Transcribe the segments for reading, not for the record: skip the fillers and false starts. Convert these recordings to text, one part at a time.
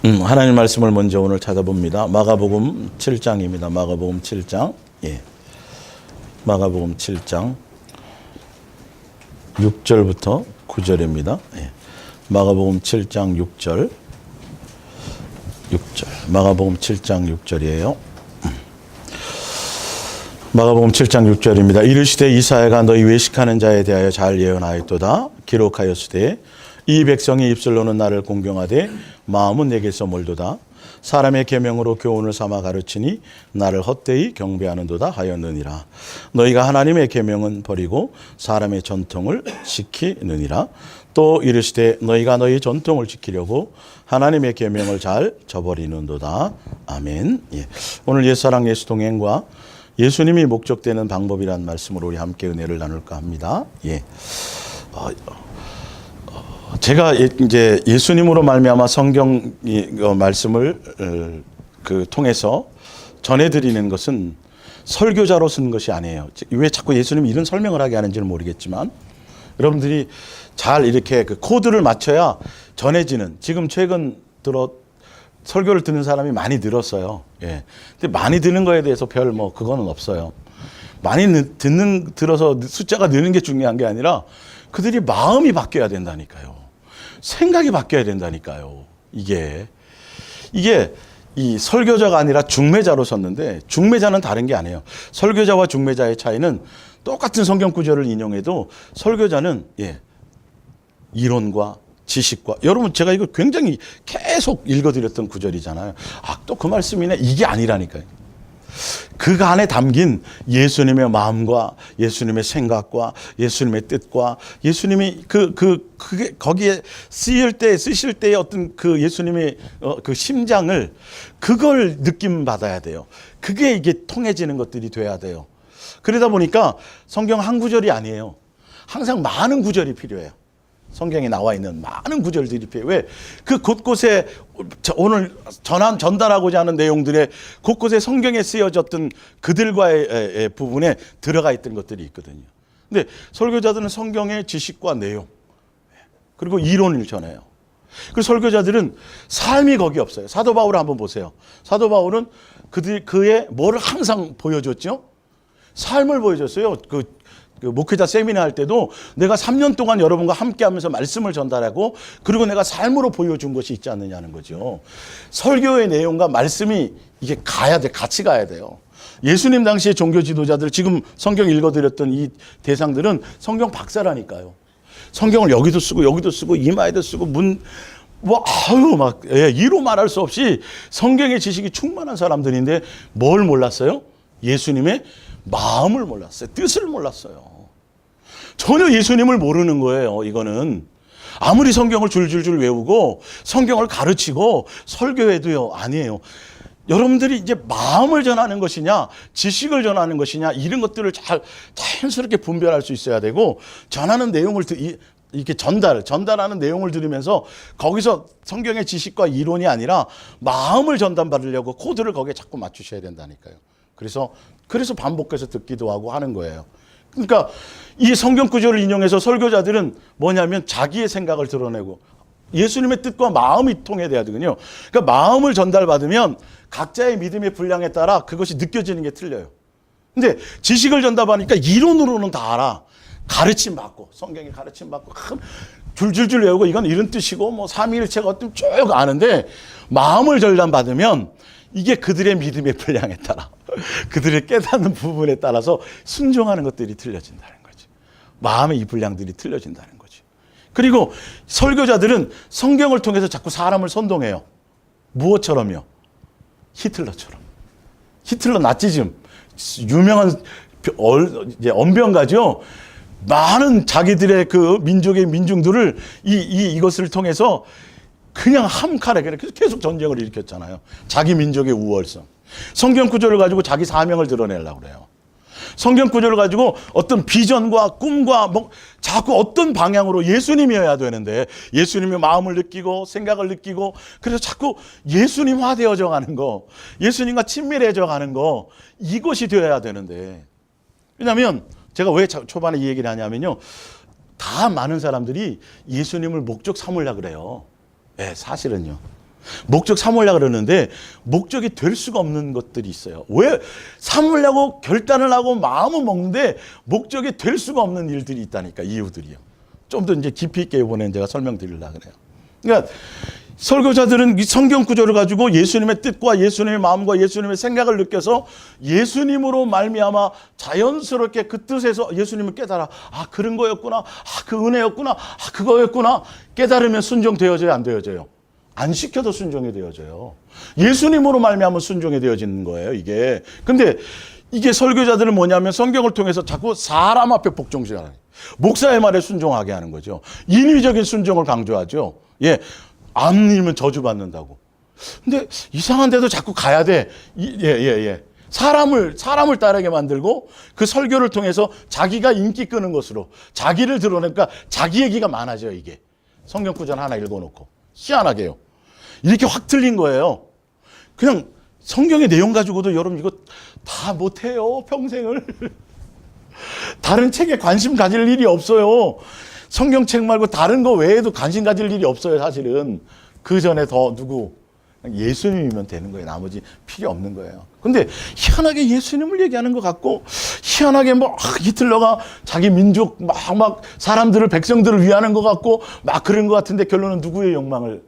하나님 말씀을 먼저 오늘 찾아봅니다. 마가복음 7장입니다. 마가복음 7장. 예. 마가복음 7장 6절부터 9절입니다. 예. 마가복음 7장 6절. 마가복음 7장 6절이에요. 마가복음 7장 6절입니다. 이르시되 이사야가 너희 외식하는 자에 대하여 잘 예언하였도다. 기록하였으되 이 백성이 입술로는 나를 공경하되 마음은 내게서 멀도다. 사람의 계명으로 교훈을 삼아 가르치니 나를 헛되이 경배하는도다 하였느니라. 너희가 하나님의 계명은 버리고 사람의 전통을 지키느니라. 또 이르시되 너희가 너희 전통을 지키려고 하나님의 계명을 잘 저버리는도다. 아멘. 예. 오늘 옛사랑 예수동행과 예수님이 목적되는 방법이란 말씀으로 우리 함께 은혜를 나눌까 합니다. 예. 제가 이제 예수님으로 말미암아 성경 말씀을 통해서 전해드리는 것은 설교자로 쓴 것이 아니에요. 왜 자꾸 예수님이 이런 설명을 하게 하는지는 모르겠지만 여러분들이 잘 이렇게 그 코드를 맞춰야 전해지는, 지금 최근 들어 설교를 듣는 사람이 많이 늘었어요. 예. 근데 많이 듣는 거에 대해서 별 그거는 없어요. 많이 들어서 숫자가 느는 게 중요한 게 아니라 그들이 마음이 바뀌어야 된다니까요. 생각이 바뀌어야 된다니까요. 이게 이 설교자가 아니라 중매자로 섰는데, 중매자는 다른 게 아니에요. 설교자와 중매자의 차이는 똑같은 성경 구절을 인용해도 설교자는 이론과 지식과, 여러분 제가 이거 굉장히 계속 읽어드렸던 구절이잖아요. 또 그 말씀이네. 이게 아니라니까요. 그 안에 담긴 예수님의 마음과 예수님의 생각과 예수님의 뜻과 예수님이 그게 거기에 쓰실 때의 어떤 그 예수님의 그 심장을, 그걸 느낌 받아야 돼요. 그게 이게 통해지는 것들이 돼야 돼요. 그러다 보니까 성경 한 구절이 아니에요. 항상 많은 구절이 필요해요. 성경에 나와 있는 많은 구절들이 필요해요. 왜? 그 곳곳에 오늘 전달하고자 하는 내용들의 곳곳에 성경에 쓰여졌던 그들과의 부분에 들어가 있던 것들이 있거든요. 근데 설교자들은 성경의 지식과 내용, 그리고 이론을 전해요. 그 설교자들은 삶이 거기 없어요. 사도 바울을 한번 보세요. 사도 바울은 그의 뭐를 항상 보여줬죠? 삶을 보여줬어요. 그 목회자 세미나 할 때도 내가 3년 동안 여러분과 함께 하면서 말씀을 전달하고, 그리고 내가 삶으로 보여준 것이 있지 않느냐는 거죠. 설교의 내용과 말씀이 이게 가야 돼. 같이 가야 돼요. 예수님 당시의 종교 지도자들, 지금 성경 읽어드렸던 이 대상들은 성경 박사라니까요. 성경을 여기도 쓰고 여기도 쓰고 이마에도 쓰고 이로 말할 수 없이 성경의 지식이 충만한 사람들인데 뭘 몰랐어요? 예수님의 마음을 몰랐어요. 뜻을 몰랐어요. 전혀 예수님을 모르는 거예요. 이거는 아무리 성경을 줄줄줄 외우고 성경을 가르치고 설교해도요, 아니에요. 여러분들이 이제 마음을 전하는 것이냐 지식을 전하는 것이냐, 이런 것들을 잘 자연스럽게 분별할 수 있어야 되고, 전하는 내용을 이렇게 전달하는 내용을 들으면서 거기서 성경의 지식과 이론이 아니라 마음을 전달받으려고 코드를 거기에 자꾸 맞추셔야 된다니까요. 그래서 반복해서 듣기도 하고 하는 거예요. 그러니까 이 성경 구절을 인용해서 설교자들은 뭐냐면 자기의 생각을 드러내고 예수님의 뜻과 마음이 통해야 되거든요. 그러니까 마음을 전달받으면 각자의 믿음의 분량에 따라 그것이 느껴지는 게 틀려요. 근데 지식을 전달하니까 이론으로는 다 알아. 가르침 받고, 성경에 가르침 받고 줄줄줄 외우고 이건 이런 뜻이고 삼위일체가 어떤 쭉 아는데, 마음을 전달받으면 이게 그들의 믿음의 분량에 따라, 그들의 깨닫는 부분에 따라서 순종하는 것들이 틀려진다는 거죠. 마음의 이 분량들이 틀려진다는 거죠. 그리고 설교자들은 성경을 통해서 자꾸 사람을 선동해요. 무엇처럼요? 히틀러처럼. 히틀러 나치즘, 유명한 언변가죠. 많은 자기들의 그 민족의 민중들을 이것을 통해서 그냥 한 칼에 계속 전쟁을 일으켰잖아요. 자기 민족의 우월성. 성경 구절을 가지고 자기 사명을 드러내려고 그래요. 성경 구절을 가지고 어떤 비전과 꿈과 자꾸 어떤 방향으로 예수님이어야 되는데, 예수님의 마음을 느끼고 생각을 느끼고, 그래서 자꾸 예수님화 되어져 가는 거, 예수님과 친밀해져 가는 거, 이것이 되어야 되는데. 왜냐하면 제가 왜 초반에 이 얘기를 하냐면요, 다 많은 사람들이 예수님을 목적 삼으려고 그래요. 네, 사실은요. 목적 삼으려고 그러는데 목적이 될 수가 없는 것들이 있어요. 왜 삼으려고 결단을 하고 마음을 먹는데 목적이 될 수가 없는 일들이 있다니까, 이유들이요. 좀 더 이제 깊이 있게 이번에 제가 설명드리려고 그래요. 그러니까 설교자들은 이 성경 구조를 가지고 예수님의 뜻과 예수님의 마음과 예수님의 생각을 느껴서 예수님으로 말미암아 자연스럽게 그 뜻에서 예수님을 깨달아. 아, 그런 거였구나. 아, 그 은혜였구나. 아, 그거였구나. 깨달으면 순종되어져요, 안 되어져요? 안 시켜도 순종이 되어져요. 예수님으로 말미암아 순종이 되어지는 거예요, 이게. 근데 이게 설교자들은 뭐냐면 성경을 통해서 자꾸 사람 앞에 복종시하는, 목사의 말에 순종하게 하는 거죠. 인위적인 순종을 강조하죠. 예, 안 읽으면 저주받는다고. 근데 이상한데도 자꾸 가야 돼. 사람을 따르게 만들고 그 설교를 통해서 자기가 인기 끄는 것으로 자기를 드러내니까 자기 얘기가 많아져요, 이게. 성경 구절 하나 읽어놓고. 희한하게요. 이렇게 확 틀린 거예요. 그냥 성경의 내용 가지고도 여러분 이거 다 못해요, 평생을. 다른 책에 관심 가질 일이 없어요. 성경책 말고 다른 거 외에도 관심 가질 일이 없어요, 사실은. 그 전에 더 누구? 예수님이면 되는 거예요. 나머지 필요 없는 거예요. 근데 희한하게 예수님을 얘기하는 것 같고, 희한하게 히틀러가 자기 민족 막 사람들을, 백성들을 위하는 것 같고, 막 그런 것 같은데 결론은 누구의 욕망을?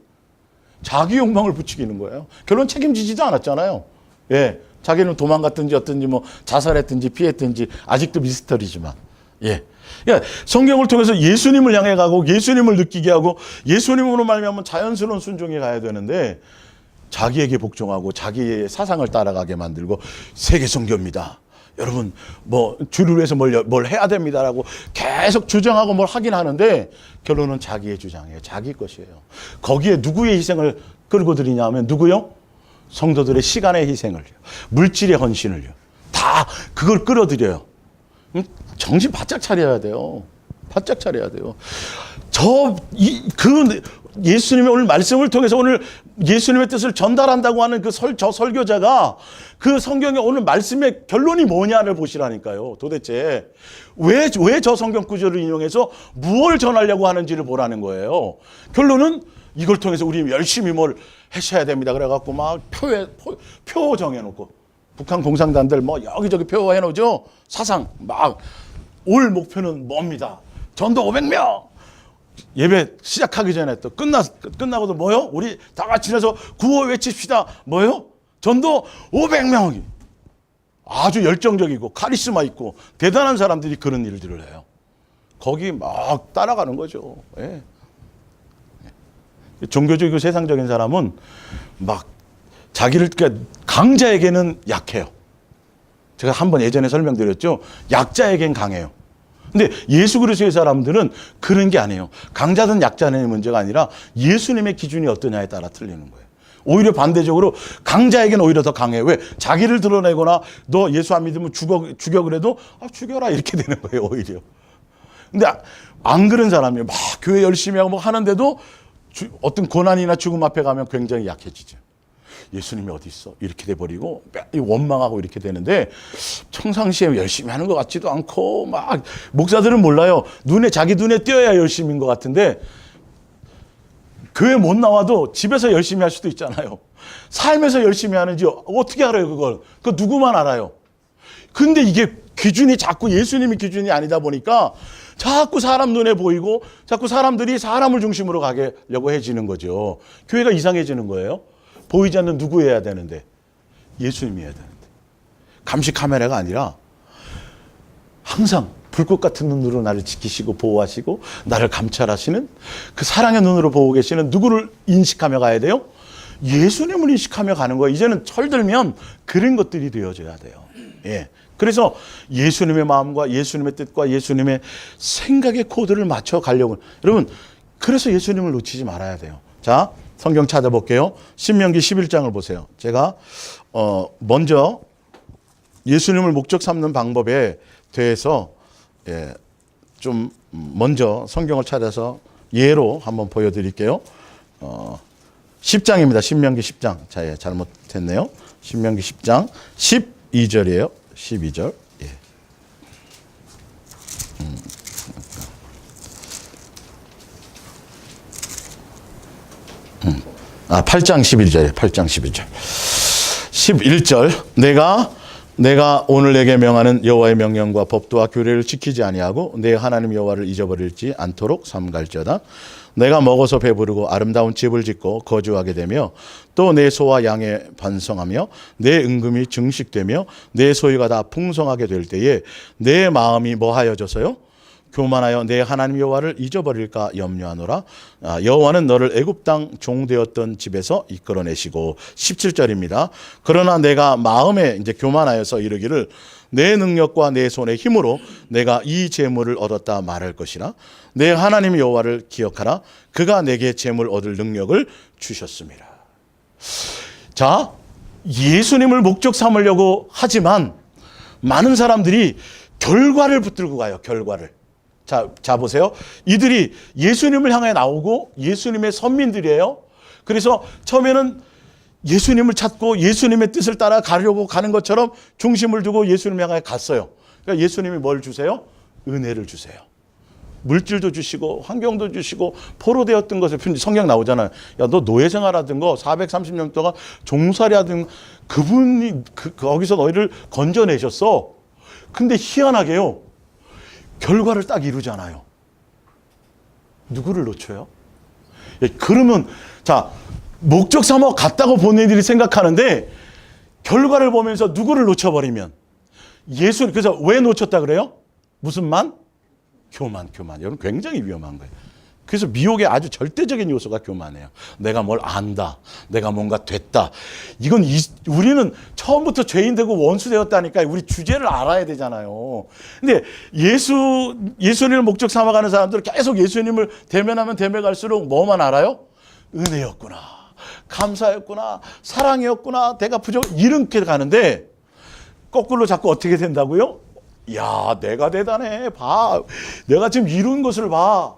자기 욕망을 부추기는 거예요. 결론 책임지지도 않았잖아요. 예. 자기는 도망갔든지 어떤지 뭐 자살했든지 피했든지 아직도 미스터리지만. 예. 그러니까 성경을 통해서 예수님을 향해 가고 예수님을 느끼게 하고 예수님으로 말미암아 자연스러운 순종에 가야 되는데 자기에게 복종하고 자기의 사상을 따라가게 만들고 세계 선교입니다. 여러분 뭐 주를 위해서 뭘 해야 됩니다라고 계속 주장하고 뭘 하긴 하는데 결론은 자기의 주장이에요. 자기 것이에요. 거기에 누구의 희생을 끌고 들이냐 하면 누구요? 성도들의 시간의 희생을요. 물질의 헌신을요. 다 그걸 끌어들여요. 정신 바짝 차려야 돼요. 바짝 차려야 돼요. 예수님의 오늘 말씀을 통해서 오늘 예수님의 뜻을 전달한다고 하는 저 설교자가 그 성경의 오늘 말씀의 결론이 뭐냐를 보시라니까요. 도대체 왜 저 성경 구절을 인용해서 무엇을 전하려고 하는지를 보라는 거예요. 결론은 이걸 통해서 우리 열심히 뭘 하셔야 됩니다. 그래갖고 막 표 정해놓고 북한 공산당들 뭐 여기저기 표 해놓죠. 사상 막 올 목표는 뭡니다. 전도 500명. 예배 시작하기 전에 또 끝나고도 뭐요? 우리 다 같이 해서 구호 외칩시다. 뭐요? 전도 500명이. 아주 열정적이고 카리스마 있고 대단한 사람들이 그런 일들을 해요. 거기 막 따라가는 거죠. 예. 종교적이고 세상적인 사람은 막 자기를, 그러니까 강자에게는 약해요. 제가 한번 예전에 설명드렸죠. 약자에겐 강해요. 근데 예수 그리스도의 사람들은 그런 게 아니에요. 강자든 약자는 문제가 아니라 예수님의 기준이 어떠냐에 따라 틀리는 거예요. 오히려 반대적으로 강자에게는 오히려 더 강해요. 왜? 자기를 드러내거나 너 예수 안 믿으면 죽여 그래도 죽여라 이렇게 되는 거예요. 오히려. 근데 안 그런 사람이에요. 막 교회 열심히 하고 뭐 하는데도 어떤 고난이나 죽음 앞에 가면 굉장히 약해지죠. 예수님이 어디 있어? 이렇게 돼버리고 원망하고 이렇게 되는데 평상시에 열심히 하는 것 같지도 않고 막 목사들은 몰라요. 자기 눈에 띄어야 열심인 것 같은데 교회 못 나와도 집에서 열심히 할 수도 있잖아요. 삶에서 열심히 하는지 어떻게 알아요, 그걸? 그거 누구만 알아요. 근데 이게 기준이 자꾸 예수님이 기준이 아니다 보니까 자꾸 사람 눈에 보이고 자꾸 사람들이 사람을 중심으로 가려고 해지는 거죠. 교회가 이상해지는 거예요. 보이지 않는 누구 해야 되는데? 예수님이 해야 되는데. 감시 카메라가 아니라 항상 불꽃 같은 눈으로 나를 지키시고 보호하시고 나를 감찰하시는 그 사랑의 눈으로 보고 계시는 누구를 인식하며 가야 돼요? 예수님을 인식하며 가는 거예요. 이제는 철들면 그런 것들이 되어져야 돼요. 예. 그래서 예수님의 마음과 예수님의 뜻과 예수님의 생각의 코드를 맞춰 가려고. 여러분, 그래서 예수님을 놓치지 말아야 돼요. 자, 성경 찾아볼게요. 신명기 11장을 보세요. 제가 먼저 예수님을 목적 삼는 방법에 대해서 좀 먼저 성경을 찾아서 예로 한번 보여드릴게요. 10장입니다. 신명기 10장. 자, 잘못했네요. 신명기 10장 12절이에요. 12절. 예. 8장 11절에 8장 11절. 11절. 내가 오늘 내게 명하는 여호와의 명령과 법도와 규례를 지키지 아니하고 내 하나님 여호와를 잊어버리지 않도록 삼갈지어다. 내가 먹어서 배부르고 아름다운 집을 짓고 거주하게 되며 또 내 소와 양에 반성하며 내 은금이 증식되며 내 소유가 다 풍성하게 될 때에 내 마음이 뭐하여져서요? 교만하여 내 하나님 여호와를 잊어버릴까 염려하노라. 여호와는 너를 애굽 땅 종되었던 집에서 이끌어내시고 17절입니다. 그러나 내가 마음에 이제 교만하여서 이르기를 내 능력과 내 손의 힘으로 내가 이 재물을 얻었다 말할 것이라. 내 하나님 여호와를 기억하라. 그가 내게 재물 얻을 능력을 주셨습니다. 자, 예수님을 목적 삼으려고 하지만 많은 사람들이 결과를 붙들고 가요. 결과를. 자 보세요. 이들이 예수님을 향해 나오고 예수님의 선민들이에요. 그래서 처음에는 예수님을 찾고 예수님의 뜻을 따라 가려고 가는 것처럼 중심을 두고 예수님을 향해 갔어요. 그러니까 예수님이 뭘 주세요? 은혜를 주세요. 물질도 주시고 환경도 주시고 포로되었던 것을 성경 나오잖아요. 야, 너 노예 생활하던 거 430년 동안 종살이 하던 그분이 거기서 너희를 건져내셨어. 근데 희한하게요. 결과를 딱 이루잖아요. 누구를 놓쳐요? 예, 그러면 자 목적 삼아 갔다고 본인들이 생각하는데 결과를 보면서 누구를 놓쳐버리면 예수. 그래서 왜 놓쳤다 그래요? 무슨 만? 교만. 여러분 굉장히 위험한 거예요. 그래서 미혹의 아주 절대적인 요소가 교만이에요. 내가 뭘 안다. 내가 뭔가 됐다. 이건 우리는 처음부터 죄인 되고 원수 되었다니까 우리 주제를 알아야 되잖아요. 근데 예수님을 목적 삼아가는 사람들은 계속 예수님을 대면하면 대면할수록 뭐만 알아요? 은혜였구나. 감사였구나. 사랑이었구나. 내가 이렇게 가는데 거꾸로 자꾸 어떻게 된다고요? 야, 내가 대단해. 봐. 내가 지금 이룬 것을 봐.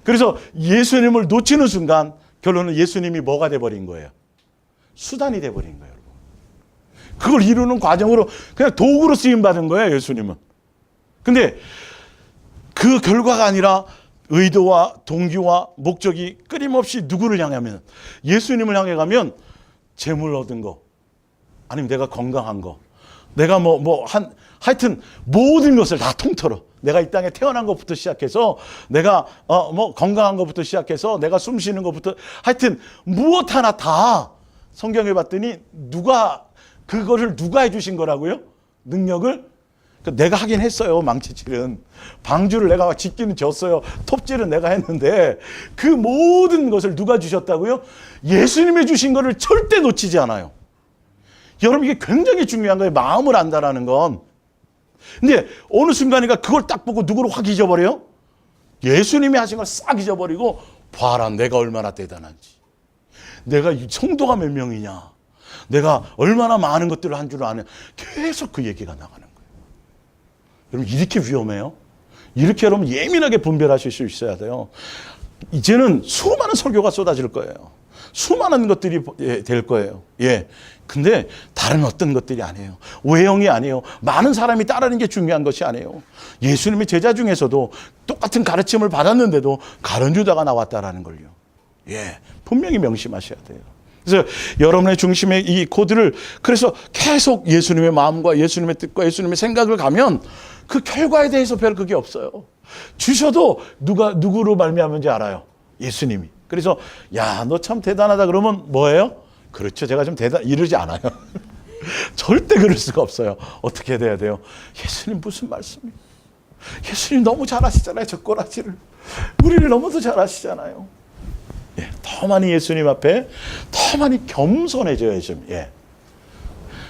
그래서 예수님을 놓치는 순간 결론은 예수님이 뭐가 돼버린 거예요? 수단이 돼버린 거예요. 여러분. 그걸 이루는 과정으로 그냥 도구로 쓰임받은 거예요. 예수님은. 근데 그 결과가 아니라 의도와 동기와 목적이 끊임없이 누구를 향하면 예수님을 향해 가면 재물 얻은 거 아니면 내가 건강한 거 내가 하여튼 모든 것을 다 통틀어 내가 이 땅에 태어난 것부터 시작해서 내가 건강한 것부터 시작해서 내가 숨 쉬는 것부터 하여튼 무엇 하나 다 성경에 봤더니 그거를 누가 해주신 거라고요? 능력을 내가 하긴 했어요. 망치질은 방주를 내가 짓기는 졌어요. 톱질은 내가 했는데 그 모든 것을 누가 주셨다고요? 예수님이 주신 거를 절대 놓치지 않아요. 여러분 이게 굉장히 중요한 거예요. 마음을 안다라는 건. 근데 어느 순간인가 그걸 딱 보고 누구를 확 잊어버려요? 예수님이 하신 걸 싹 잊어버리고 봐라 내가 얼마나 대단한지. 내가 성도가 몇 명이냐. 내가 얼마나 많은 것들을 한 줄 아냐. 계속 그 얘기가 나가는 거예요. 여러분 이렇게 위험해요. 이렇게 여러분 예민하게 분별하실 수 있어야 돼요. 이제는 수많은 설교가 쏟아질 거예요. 수많은 것들이 될 거예요. 예. 근데 다른 어떤 것들이 아니에요. 외형이 아니에요. 많은 사람이 따르는 게 중요한 것이 아니에요. 예수님의 제자 중에서도 똑같은 가르침을 받았는데도 가룟 유다가 나왔다라는 걸요. 예. 분명히 명심하셔야 돼요. 그래서 여러분의 중심에 이 코드를 그래서 계속 예수님의 마음과 예수님의 뜻과 예수님의 생각을 가면 그 결과에 대해서 별 그게 없어요. 주셔도 누구로 말미암은지 알아요. 예수님이. 그래서 야, 너 참 대단하다 그러면 뭐예요? 그렇죠. 제가 좀 이러지 않아요. 절대 그럴 수가 없어요. 어떻게 돼야 돼요? 예수님 무슨 말씀이에요? 예수님 너무 잘하시잖아요. 저 꼬라지를. 우리를 너무도 잘하시잖아요. 예, 더 많이 예수님 앞에 더 많이 겸손해져야죠. 예.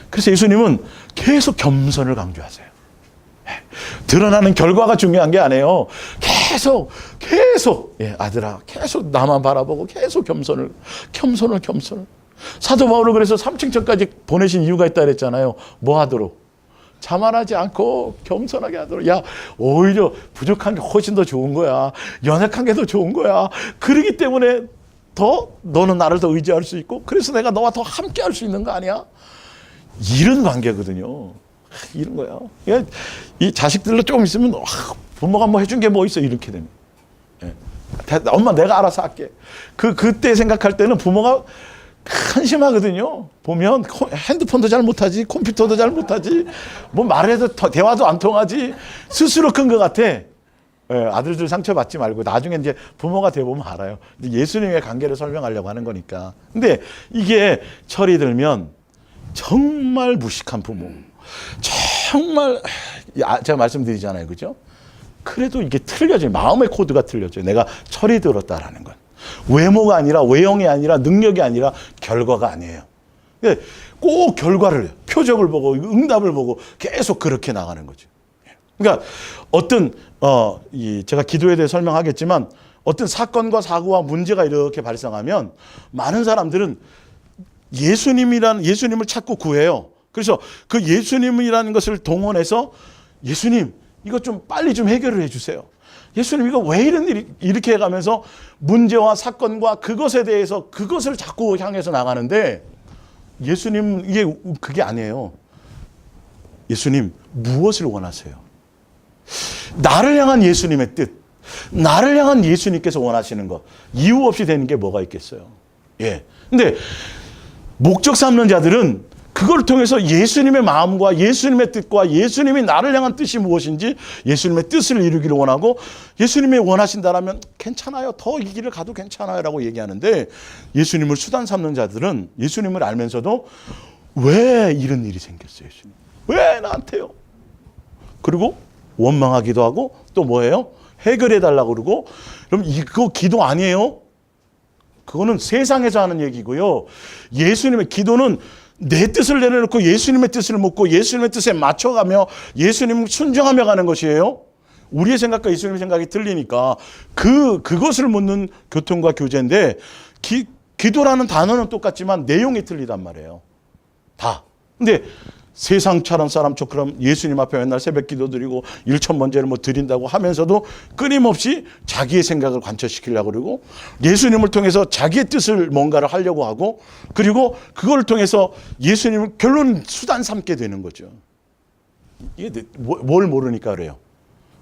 그래서 예수님은 계속 겸손을 강조하세요. 예. 드러나는 결과가 중요한 게 아니에요. 계속 예, 아들아 계속 나만 바라보고 계속 겸손을 사도 바울을 그래서 3층천까지 보내신 이유가 있다 그랬잖아요. 뭐 하도록? 자만하지 않고 겸손하게 하도록. 야, 오히려 부족한 게 훨씬 더 좋은 거야. 연약한 게 더 좋은 거야. 그러기 때문에 더 너는 나를 더 의지할 수 있고 그래서 내가 너와 더 함께 할 수 있는 거 아니야? 이런 관계거든요. 이런 거야. 이 자식들로 조금 있으면 부모가 뭐 해준 게 뭐 있어 이렇게 됩니다. 예. 엄마 내가 알아서 할게. 그때 생각할 때는 부모가 한심하거든요. 보면 핸드폰도 잘 못하지, 컴퓨터도 잘 못하지, 뭐 말해도 대화도 안 통하지. 스스로 큰 것 같아. 아들들 상처받지 말고 나중에 이제 부모가 돼보면 알아요. 예수님의 관계를 설명하려고 하는 거니까. 근데 이게 철이 들면 정말 무식한 부모. 정말 제가 말씀드리잖아요. 그죠? 그래도 이게 틀려져요. 마음의 코드가 틀려져요. 내가 철이 들었다라는 건. 외모가 아니라, 외형이 아니라, 능력이 아니라 결과가 아니에요. 꼭 결과를, 표적을 보고 응답을 보고 계속 그렇게 나가는 거죠. 그러니까 어떤 제가 기도에 대해 설명하겠지만 어떤 사건과 사고와 문제가 이렇게 발생하면 많은 사람들은 예수님을 찾고 구해요. 그래서 그 예수님이라는 것을 동원해서 예수님 이거 좀 빨리 좀 해결을 해주세요. 예수님 이거 왜 이런 일이 이렇게 해가면서 문제와 사건과 그것에 대해서 그것을 자꾸 향해서 나가는데 예수님 이게 그게 아니에요. 예수님 무엇을 원하세요? 나를 향한 예수님의 뜻, 나를 향한 예수님께서 원하시는 것, 이유 없이 되는 게 뭐가 있겠어요? 예. 근데 목적 삼는 자들은 그걸 통해서 예수님의 마음과 예수님의 뜻과 예수님이 나를 향한 뜻이 무엇인지 예수님의 뜻을 이루기를 원하고 예수님이 원하신다라면 괜찮아요. 더 이 길을 가도 괜찮아요. 라고 얘기하는데 예수님을 수단 삼는 자들은 예수님을 알면서도 왜 이런 일이 생겼어요? 예수님. 왜 나한테요? 그리고 원망하기도 하고 또 뭐예요? 해결해 달라고 그러고 그럼 이거 기도 아니에요? 그거는 세상에서 하는 얘기고요. 예수님의 기도는 내 뜻을 내려놓고 예수님의 뜻을 묻고 예수님의 뜻에 맞춰가며 예수님 순종하며 가는 것이에요. 우리의 생각과 예수님의 생각이 틀리니까 그것을 묻는 교통과 교제인데 기도라는 단어는 똑같지만 내용이 틀리단 말이에요. 다. 근데 세상처럼 사람처럼 예수님 앞에 맨날 새벽 기도 드리고 일천번제를 뭐 드린다고 하면서도 끊임없이 자기의 생각을 관철시키려고 그러고 예수님을 통해서 자기의 뜻을 뭔가를 하려고 하고 그리고 그걸 통해서 예수님을 결론 수단 삼게 되는 거죠. 이게 뭘 모르니까 그래요?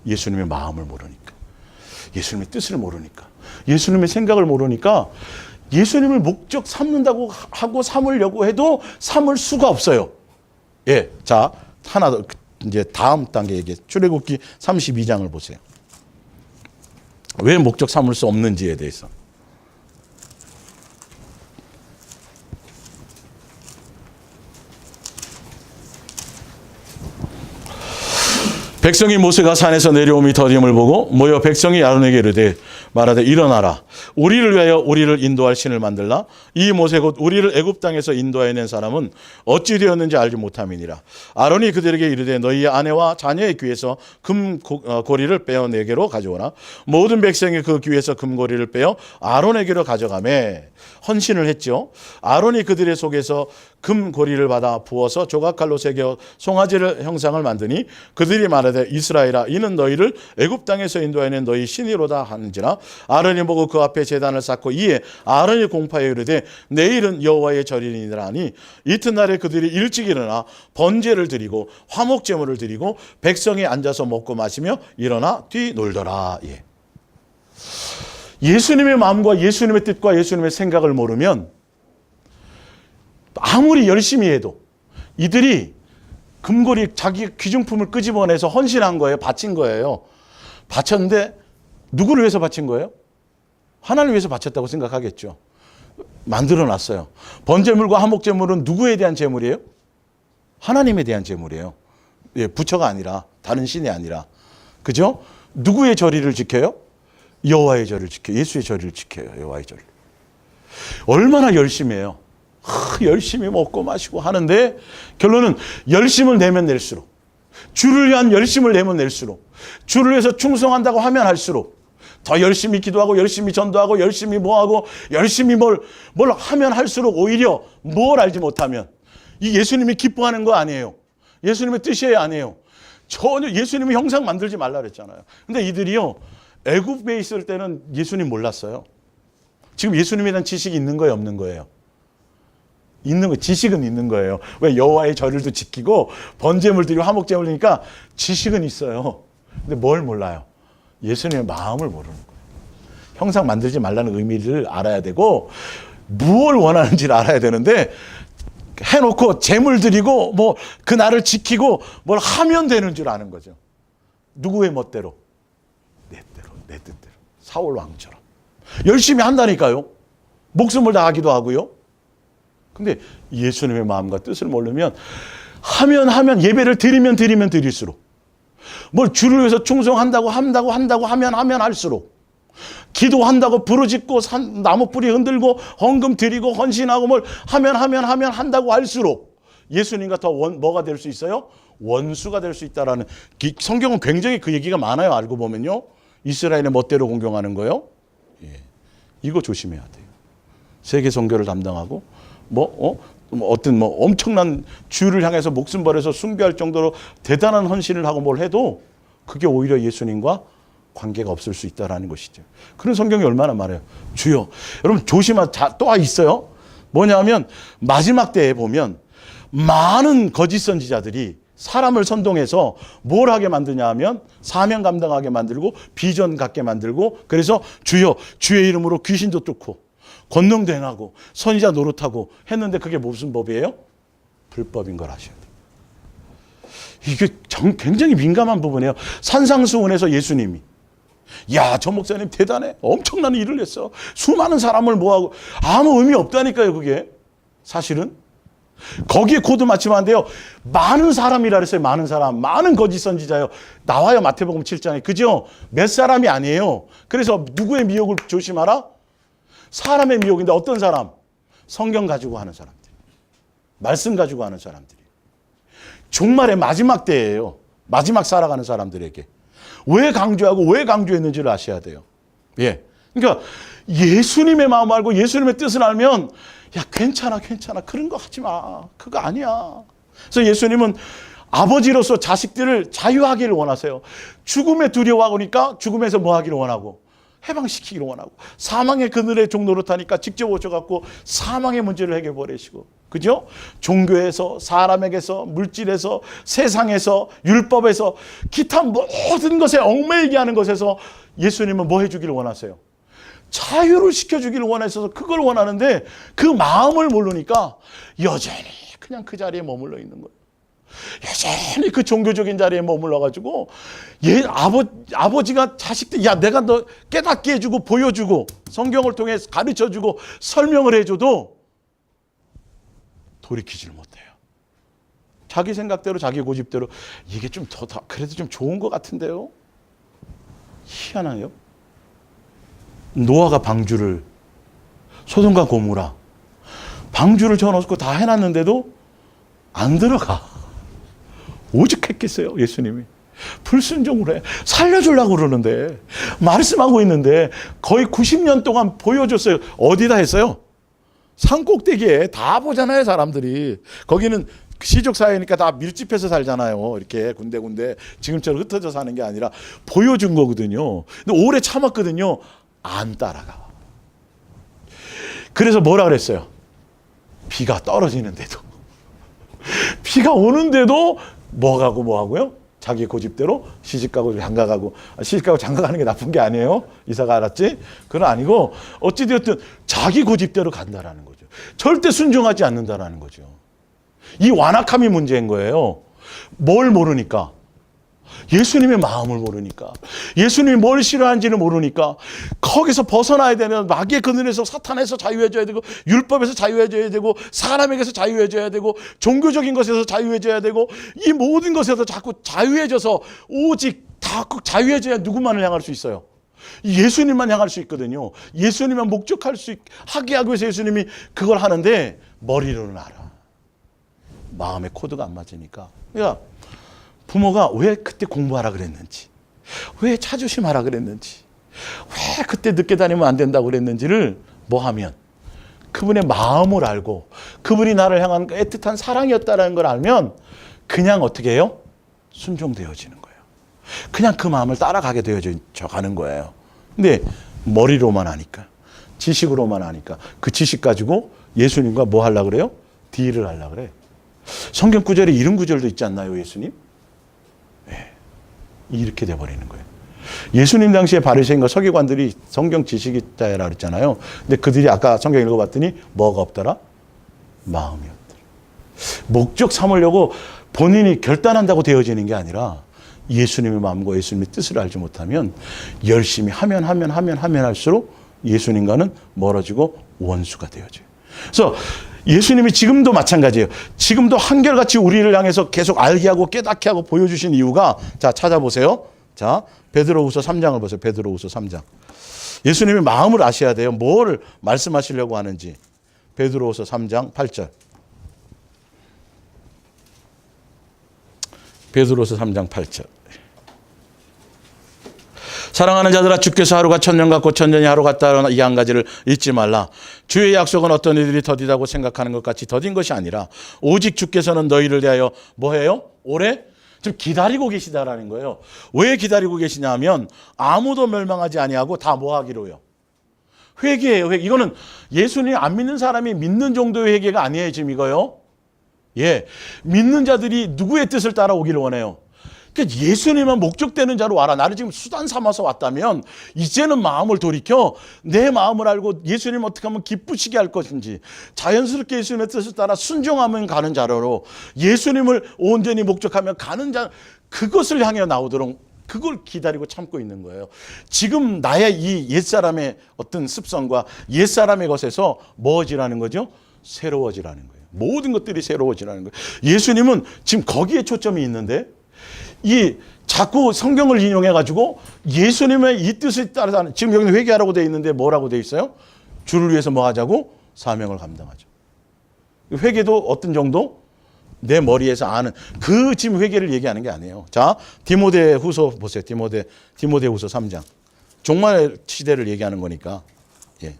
예수님의 마음을 모르니까. 예수님의 뜻을 모르니까. 예수님의 생각을 모르니까 예수님을 목적 삼는다고 하고 삼으려고 해도 삼을 수가 없어요. 예, 자, 하나 더, 이제 다음 단계 얘기해. 출애굽기 32장을 보세요. 왜 목적 삼을 수 없는지에 대해서. 백성이 모세가 산에서 내려오미 더디움을 보고 모여 백성이 아론에게 이르되 말하되 일어나라 우리를 위하여 우리를 인도할 신을 만들라 이 모세 곧 우리를 애굽 땅에서 인도하여 낸 사람은 어찌 되었는지 알지 못함이니라. 아론이 그들에게 이르되 너희의 아내와 자녀의 귀에서 금고리를 빼어 내게로 가져오라. 모든 백성이 그 귀에서 금고리를 빼어 아론에게로 가져가매 헌신을 했죠. 아론이 그들의 속에서 금고리를 받아 부어서 조각칼로 새겨 송아지를 형상을 만드니 그들이 말하되 이스라엘아 이는 너희를 애굽 땅에서 인도하여 너희 신이로다 하는지라. 아론이 보고 그 앞에 제단을 쌓고 이에 아론이 공파에 이르되 내일은 여호와의 절이니라 하니 이튿날에 그들이 일찍 일어나 번제를 드리고 화목제물을 드리고 백성이 앉아서 먹고 마시며 일어나 뛰놀더라. 예. 예수님의 마음과 예수님의 뜻과 예수님의 생각을 모르면 아무리 열심히 해도 이들이 금고리 자기 귀중품을 끄집어내서 헌신한 거예요. 바친 거예요. 바쳤는데 누구를 위해서 바친 거예요? 하나님을 위해서 바쳤다고 생각하겠죠. 만들어놨어요. 번제물과 화목제물은 누구에 대한 제물이에요? 하나님에 대한 제물이에요. 예, 부처가 아니라 다른 신이 아니라. 그죠? 누구의 절의를 지켜요? 여호와의 절을 지켜요. 예수의 절을 지켜요. 여호와의 절. 얼마나 열심히 해요. 열심히 먹고 마시고 하는데 결론은 열심을 내면 낼수록 주를 위한 열심을 내면 낼수록 주를 위해서 충성한다고 하면 할수록 더 열심히 기도하고 열심히 전도하고 열심히 뭐하고 열심히 뭘 하면 할수록 오히려 뭘 알지 못하면 이 예수님이 기뻐하는 거 아니에요. 예수님의 뜻이에요 아니에요. 전혀 예수님의 형상 만들지 말라 그랬잖아요. 근데 이들이요 애굽에 있을 때는 예수님 몰랐어요. 지금 예수님에 대한 지식이 있는 거예요 없는 거예요? 있는 거 지식은 있는 거예요. 왜 여호와의 절을도 지키고 번제물 드리고 화목제물 드리니까 지식은 있어요. 근데 뭘 몰라요? 예수님의 마음을 모르는 거예요. 형상 만들지 말라는 의미를 알아야 되고 무엇을 원하는지를 알아야 되는데 해놓고 재물 드리고 뭐 그 날을 지키고 뭘 하면 되는 줄 아는 거죠. 누구의 멋대로? 내 대로, 내 뜻대로. 사울 왕처럼. 열심히 한다니까요. 목숨을 다하기도 하고요. 근데 예수님의 마음과 뜻을 모르면 하면 예배를 드리면 드릴수록 뭘 주를 위해서 충성한다고 하면 할수록 기도한다고 부르짖고 나무 뿌리 흔들고 헌금 드리고 헌신하고 뭘 하면 한다고 할수록 예수님과 더 뭐가 될 수 있어요? 원수가 될 수 있다라는 성경은 굉장히 그 얘기가 많아요. 알고 보면요. 이스라엘의 멋대로 공경하는 거요. 예. 이거 조심해야 돼요. 세계 선교를 담당하고 어떤 엄청난 주를 향해서 목숨 버려서 숭배할 정도로 대단한 헌신을 하고 뭘 해도 그게 오히려 예수님과 관계가 없을 수 있다라는 것이죠. 그런 성경이 얼마나 많아요. 주여. 여러분 또 있어요. 뭐냐면 마지막 때에 보면 많은 거짓 선지자들이 사람을 선동해서 뭘 하게 만드냐 하면 사명 감당하게 만들고 비전 갖게 만들고 그래서 주여 주의 이름으로 귀신도 쫓고 권능도 행하고 선지자 노릇하고 했는데 그게 무슨 법이에요? 불법인 걸 아셔야 돼요. 이게 굉장히 민감한 부분이에요. 산상수훈에서 예수님이 저 목사님 대단해. 엄청난 일을 했어. 수많은 사람을 모아고 아무 의미 없다니까요. 그게 사실은. 거기에 코드 맞추면 안 돼요. 많은 사람이라 그랬어요. 많은 사람. 많은 거짓 선지자요. 나와요. 마태복음 7장에. 그죠? 몇 사람이 아니에요. 그래서 누구의 미혹을 조심하라? 사람의 미혹인데 어떤 사람? 성경 가지고 하는 사람들. 말씀 가지고 하는 사람들이. 종말의 마지막 때예요. 마지막 살아가는 사람들에게. 왜 강조하고 왜 강조했는지를 아셔야 돼요. 예. 그러니까 예수님의 마음 알고 예수님의 뜻을 알면 괜찮아. 그런 거 하지 마. 그거 아니야. 그래서 예수님은 아버지로서 자식들을 자유하기를 원하세요. 죽음에 두려워하니까 죽음에서 뭐 하기를 원하고 해방시키기를 원하고 사망의 그늘에 종노릇하니까 직접 오셔갖고 사망의 문제를 해결해 버리시고 그죠? 종교에서 사람에게서 물질에서 세상에서 율법에서 기타 모든 것에 얽매이게 하는 것에서 예수님은 뭐 해주기를 원하세요? 자유를 시켜주기를 원해서 그걸 원하는데 그 마음을 모르니까 여전히 그냥 그 자리에 머물러 있는 거예요. 여전히 그 종교적인 자리에 머물러가지고 아버지가 자식들 내가 너 깨닫게 해주고 보여주고 성경을 통해 가르쳐주고 설명을 해줘도 돌이키지를 못해요. 자기 생각대로 자기 고집대로 이게 좀 그래도 좀 좋은 것 같은데요. 희한하네요. 노아가 방주를 소돔과 고모라 방주를 쳐놓고 다 해놨는데도 안 들어가. 오죽했겠어요. 예수님이 불순종을 해. 살려주려고 그러는데 말씀하고 있는데 거의 90년 동안 보여줬어요. 어디다 했어요? 산꼭대기에 다 보잖아요. 사람들이. 거기는 시족사회니까 다 밀집해서 살잖아요. 이렇게 군데군데 지금처럼 흩어져 사는 게 아니라 보여준 거거든요. 근데 오래 참았거든요. 안 따라가. 그래서 뭐라 그랬어요? 비가 떨어지는데도 비가 오는데도 뭐 하고요? 자기 고집대로 시집가고 장가가고 시집가고 장가가는 게 나쁜 게 아니에요. 이사가 알았지? 그건 아니고 어찌되었든 자기 고집대로 간다라는 거죠. 절대 순종하지 않는다라는 거죠. 이 완악함이 문제인 거예요. 뭘 모르니까? 예수님의 마음을 모르니까, 예수님이 뭘 싫어하는지를 모르니까 거기서 벗어나야 되는 마귀의 그늘에서 사탄에서 자유해져야 되고 율법에서 자유해져야 되고 사람에게서 자유해져야 되고 종교적인 것에서 자유해져야 되고 이 모든 것에서 자꾸 자유해져서 오직 다 자유해져야 누구만을 향할 수 있어요? 예수님만 향할 수 있거든요. 예수님만 목적할 수 하게 하기 위해서 예수님이 그걸 하는데 머리로는 알아. 마음의 코드가 안 맞으니까. 그러니까 부모가 왜 그때 공부하라 그랬는지, 왜 자조심하라 그랬는지, 왜 그때 늦게 다니면 안 된다고 그랬는지를 뭐 하면 그분의 마음을 알고 그분이 나를 향한 애틋한 사랑이었다는 걸 알면 그냥 어떻게 해요? 순종되어지는 거예요. 그냥 그 마음을 따라가게 되어져 가는 거예요. 근데 머리로만 하니까, 지식으로만 하니까 그 지식 가지고 예수님과 뭐 하려고 그래요? 딜을 하려고 그래. 성경 구절에 이런 구절도 있지 않나요, 예수님? 네. 이렇게 돼버리는 거예요. 예수님 당시에 바리새인과 서기관들이 성경 지식자라 그랬잖아요. 근데 그들이 아까 성경 읽어봤더니 뭐가 없더라? 마음이 없더라. 목적 삼으려고 본인이 결단한다고 되어지는 게 아니라 예수님의 마음과 예수님의 뜻을 알지 못하면 열심히 하면 할수록 예수님과는 멀어지고 원수가 되어져요. 그래서 예수님이 지금도 마찬가지예요. 지금도 한결같이 우리를 향해서 계속 알게 하고 깨닫게 하고 보여주신 이유가, 자, 찾아보세요. 자, 베드로후서 3장을 보세요. 베드로후서 3장. 예수님의 마음을 아셔야 돼요. 뭘 말씀하시려고 하는지. 베드로후서 3장 8절. 베드로후서 3장 8절. 사랑하는 자들아, 주께서 하루가 천년 같고 천년이 하루 같다 이 한 가지를 잊지 말라. 주의 약속은 어떤 이들이 더디다고 생각하는 것 같이 더딘 것이 아니라 오직 주께서는 너희를 대하여 뭐해요? 오래 지금 기다리고 계시다라는 거예요. 왜 기다리고 계시냐 하면 아무도 멸망하지 아니하고 다 뭐 하기로요? 회개예요. 회개. 이거는 예수님 안 믿는 사람이 믿는 정도의 회개가 아니에요. 지금 이거요. 예, 믿는 자들이 누구의 뜻을 따라오기를 원해요? 그러니까 예수님만 목적되는 자로 와라. 나를 지금 수단 삼아서 왔다면 이제는 마음을 돌이켜 내 마음을 알고 예수님 어떻게 하면 기쁘시게 할 것인지 자연스럽게 예수님의 뜻을 따라 순종하면 가는 자로 예수님을 온전히 목적하며 가는 자, 그것을 향해 나오도록 그걸 기다리고 참고 있는 거예요. 지금 나의 이 옛사람의 어떤 습성과 옛사람의 것에서 뭐지라는 거죠? 새로워지라는 거예요. 모든 것들이 새로워지라는 거예요. 예수님은 지금 거기에 초점이 있는데 이 자꾸 성경을 인용해 가지고 예수님의 이 뜻을 따라서 지금 여기는 회개하라고 되어 있는데 뭐라고 되어 있어요? 주를 위해서 뭐 하자고? 사명을 감당하죠. 회개도 어떤 정도? 내 머리에서 아는 그 지금 회개를 얘기하는 게 아니에요. 자, 디모데후서 보세요. 디모데후서 3장. 종말 시대를 얘기하는 거니까. 예.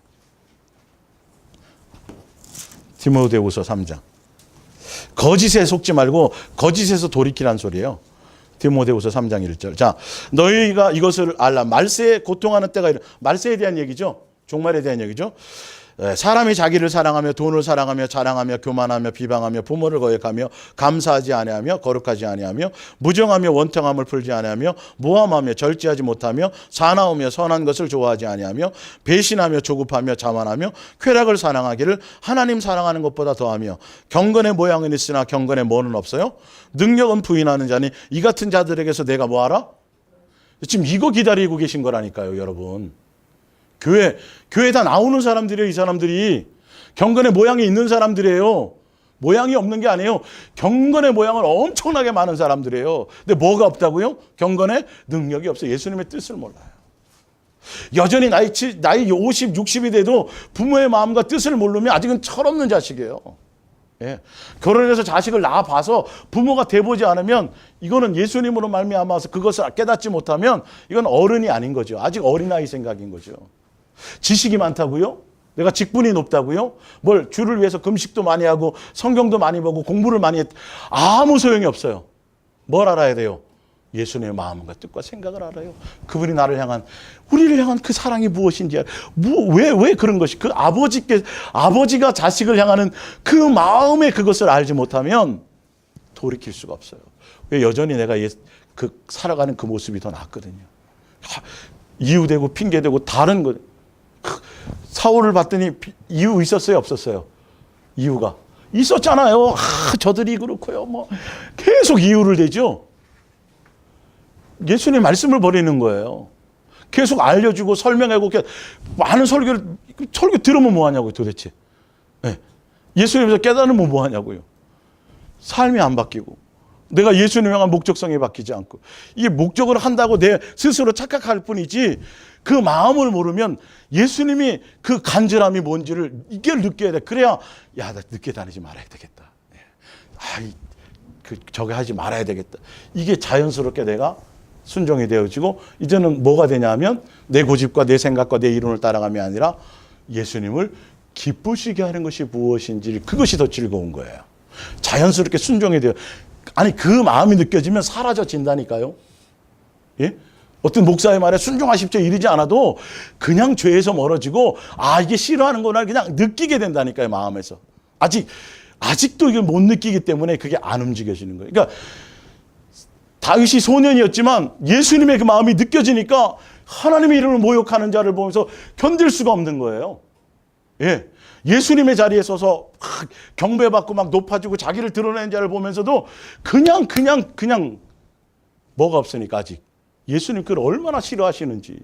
디모데후서 3장. 거짓에 속지 말고 거짓에서 돌이키라는 소리예요. 디모데후서 3장 1절. 자, 너희가 이것을 알라. 말세에 고통하는 때가 말세에 대한 얘기죠. 종말에 대한 얘기죠. 사람이 자기를 사랑하며 돈을 사랑하며 자랑하며 교만하며 비방하며 부모를 거역하며 감사하지 아니하며 거룩하지 아니하며 무정하며 원통함을 풀지 아니하며 모함하며 절제하지 못하며 사나우며 선한 것을 좋아하지 아니하며 배신하며 조급하며 자만하며 쾌락을 사랑하기를 하나님 사랑하는 것보다 더하며 경건의 모양은 있으나 경건의 뭐는 없어요? 능력은 부인하는 자니 이 같은 자들에게서 내가 뭐하라? 지금 이거 기다리고 계신 거라니까요, 여러분. 교회 다 나오는 사람들이에요. 이 사람들이 경건의 모양이 있는 사람들이에요. 모양이 없는 게 아니에요. 경건의 모양은 엄청나게 많은 사람들이에요. 근데 뭐가 없다고요? 경건의 능력이 없어요. 예수님의 뜻을 몰라요. 여전히 나이 50, 60이 돼도 부모의 마음과 뜻을 모르면 아직은 철없는 자식이에요. 예. 결혼해서 자식을 낳아봐서 부모가 돼보지 않으면 이거는 예수님으로 말미암아서 그것을 깨닫지 못하면 이건 어른이 아닌 거죠. 아직 어린아이 생각인 거죠. 지식이 많다고요? 내가 직분이 높다고요? 뭘 주를 위해서 금식도 많이 하고 성경도 많이 보고 공부를 많이 했 아무 소용이 없어요. 뭘 알아야 돼요? 예수님의 마음과 뜻과 생각을 알아요. 그분이 나를 향한 우리를 향한 그 사랑이 무엇인지 왜 그런 것이 그 아버지가 자식을 향하는 그 마음의 그것을 알지 못하면 돌이킬 수가 없어요. 왜 여전히 내가 살아가는 그 모습이 더 낫거든요. 이유되고 핑계대고 다른 거 사울을 봤더니 이유 있었어요, 없었어요? 이유가 있었잖아요. 저들이 그렇고요. 뭐 계속 이유를 대죠. 예수님 말씀을 버리는 거예요. 계속 알려주고 설명하고 많은 설교 들으면 뭐하냐고요, 도대체. 네. 예수님에서 깨달으면 뭐하냐고요. 삶이 안 바뀌고 내가 예수님 향한 목적성이 바뀌지 않고 이게 목적을 한다고 내 스스로 착각할 뿐이지 그 마음을 모르면 예수님이 그 간절함이 뭔지를 이걸 느껴야 돼. 그래야 나 늦게 다니지 말아야 되겠다. 저게 하지 말아야 되겠다. 이게 자연스럽게 내가 순종이 되어지고 이제는 뭐가 되냐면 내 고집과 내 생각과 내 이론을 따라감이 아니라 예수님을 기쁘시게 하는 것이 무엇인지 그것이 더 즐거운 거예요. 자연스럽게 순종이 돼요. 아니 그 마음이 느껴지면 사라져진다니까요. 예? 어떤 목사의 말에 순종하십시오 이러지 않아도 그냥 죄에서 멀어지고 이게 싫어하는구나 그냥 느끼게 된다니까요. 마음에서. 아직도 이걸 못 느끼기 때문에 그게 안 움직여지는 거예요. 그러니까 다윗이 소년이었지만 예수님의 그 마음이 느껴지니까 하나님의 이름을 모욕하는 자를 보면서 견딜 수가 없는 거예요. 예. 예수님의 자리에 서서 막 경배받고 막 높아지고 자기를 드러내는 자를 보면서도 그냥 뭐가 없으니까 아직 예수님 그걸 얼마나 싫어하시는지,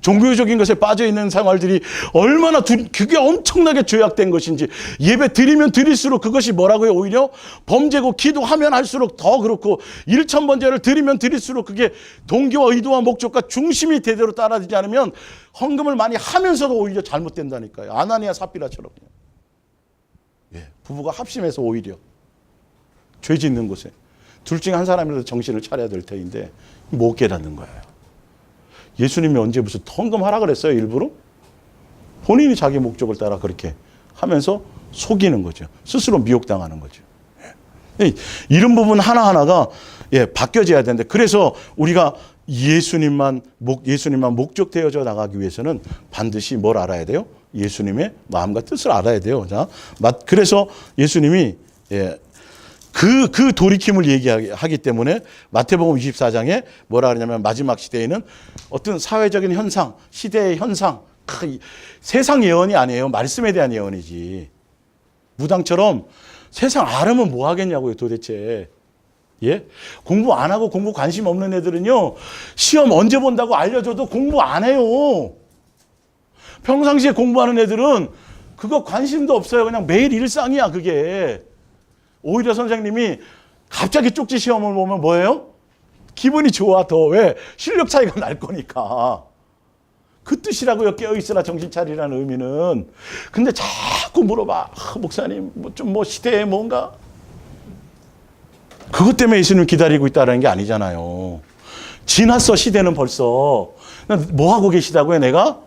종교적인 것에 빠져있는 생활들이 얼마나 그게 엄청나게 죄악된 것인지, 예배 드리면 드릴수록 그것이 뭐라고요? 오히려 범죄고, 기도하면 할수록 더 그렇고, 일천번제를 드리면 드릴수록 그게 동기와 의도와 목적과 중심이 제대로 따라지지 않으면 헌금을 많이 하면서도 오히려 잘못된다니까요. 아나니아 삽비라처럼요. 예, 부부가 합심해서 오히려 죄 짓는 곳에 둘 중에 한 사람이라도 정신을 차려야 될 터인데 못 깨닫는 거예요. 예수님이 언제 무슨 헌금하라 그랬어요, 일부러? 본인이 자기 목적을 따라 그렇게 하면서 속이는 거죠. 스스로 미혹당하는 거죠. 이런 부분 하나하나가 바뀌어져야 되는데, 그래서 우리가 예수님만 목적 되어져 나가기 위해서는 반드시 뭘 알아야 돼요? 예수님의 마음과 뜻을 알아야 돼요. 자, 그래서 예수님이 그 돌이킴을 얘기하기 때문에 마태복음 24장에 뭐라 그러냐면, 마지막 시대에는 어떤 사회적인 현상, 시대의 현상, 세상 예언이 아니에요. 말씀에 대한 예언이지. 무당처럼 세상 알으면 뭐 하겠냐고요, 도대체. 예? 공부 안 하고 공부 관심 없는 애들은요, 시험 언제 본다고 알려줘도 공부 안 해요. 평상시에 공부하는 애들은 그거 관심도 없어요. 그냥 매일 일상이야, 그게. 오히려 선생님이 갑자기 쪽지 시험을 보면 뭐예요? 기분이 좋아, 더. 왜? 실력 차이가 날 거니까. 그 뜻이라고요. 깨어있으라 정신 차리라는 의미는. 근데 자꾸 물어봐. 목사님, 시대에 뭔가? 그것 때문에 예수님 기다리고 있다는 게 아니잖아요. 지났어, 시대는 벌써. 뭐 하고 계시다고요, 내가?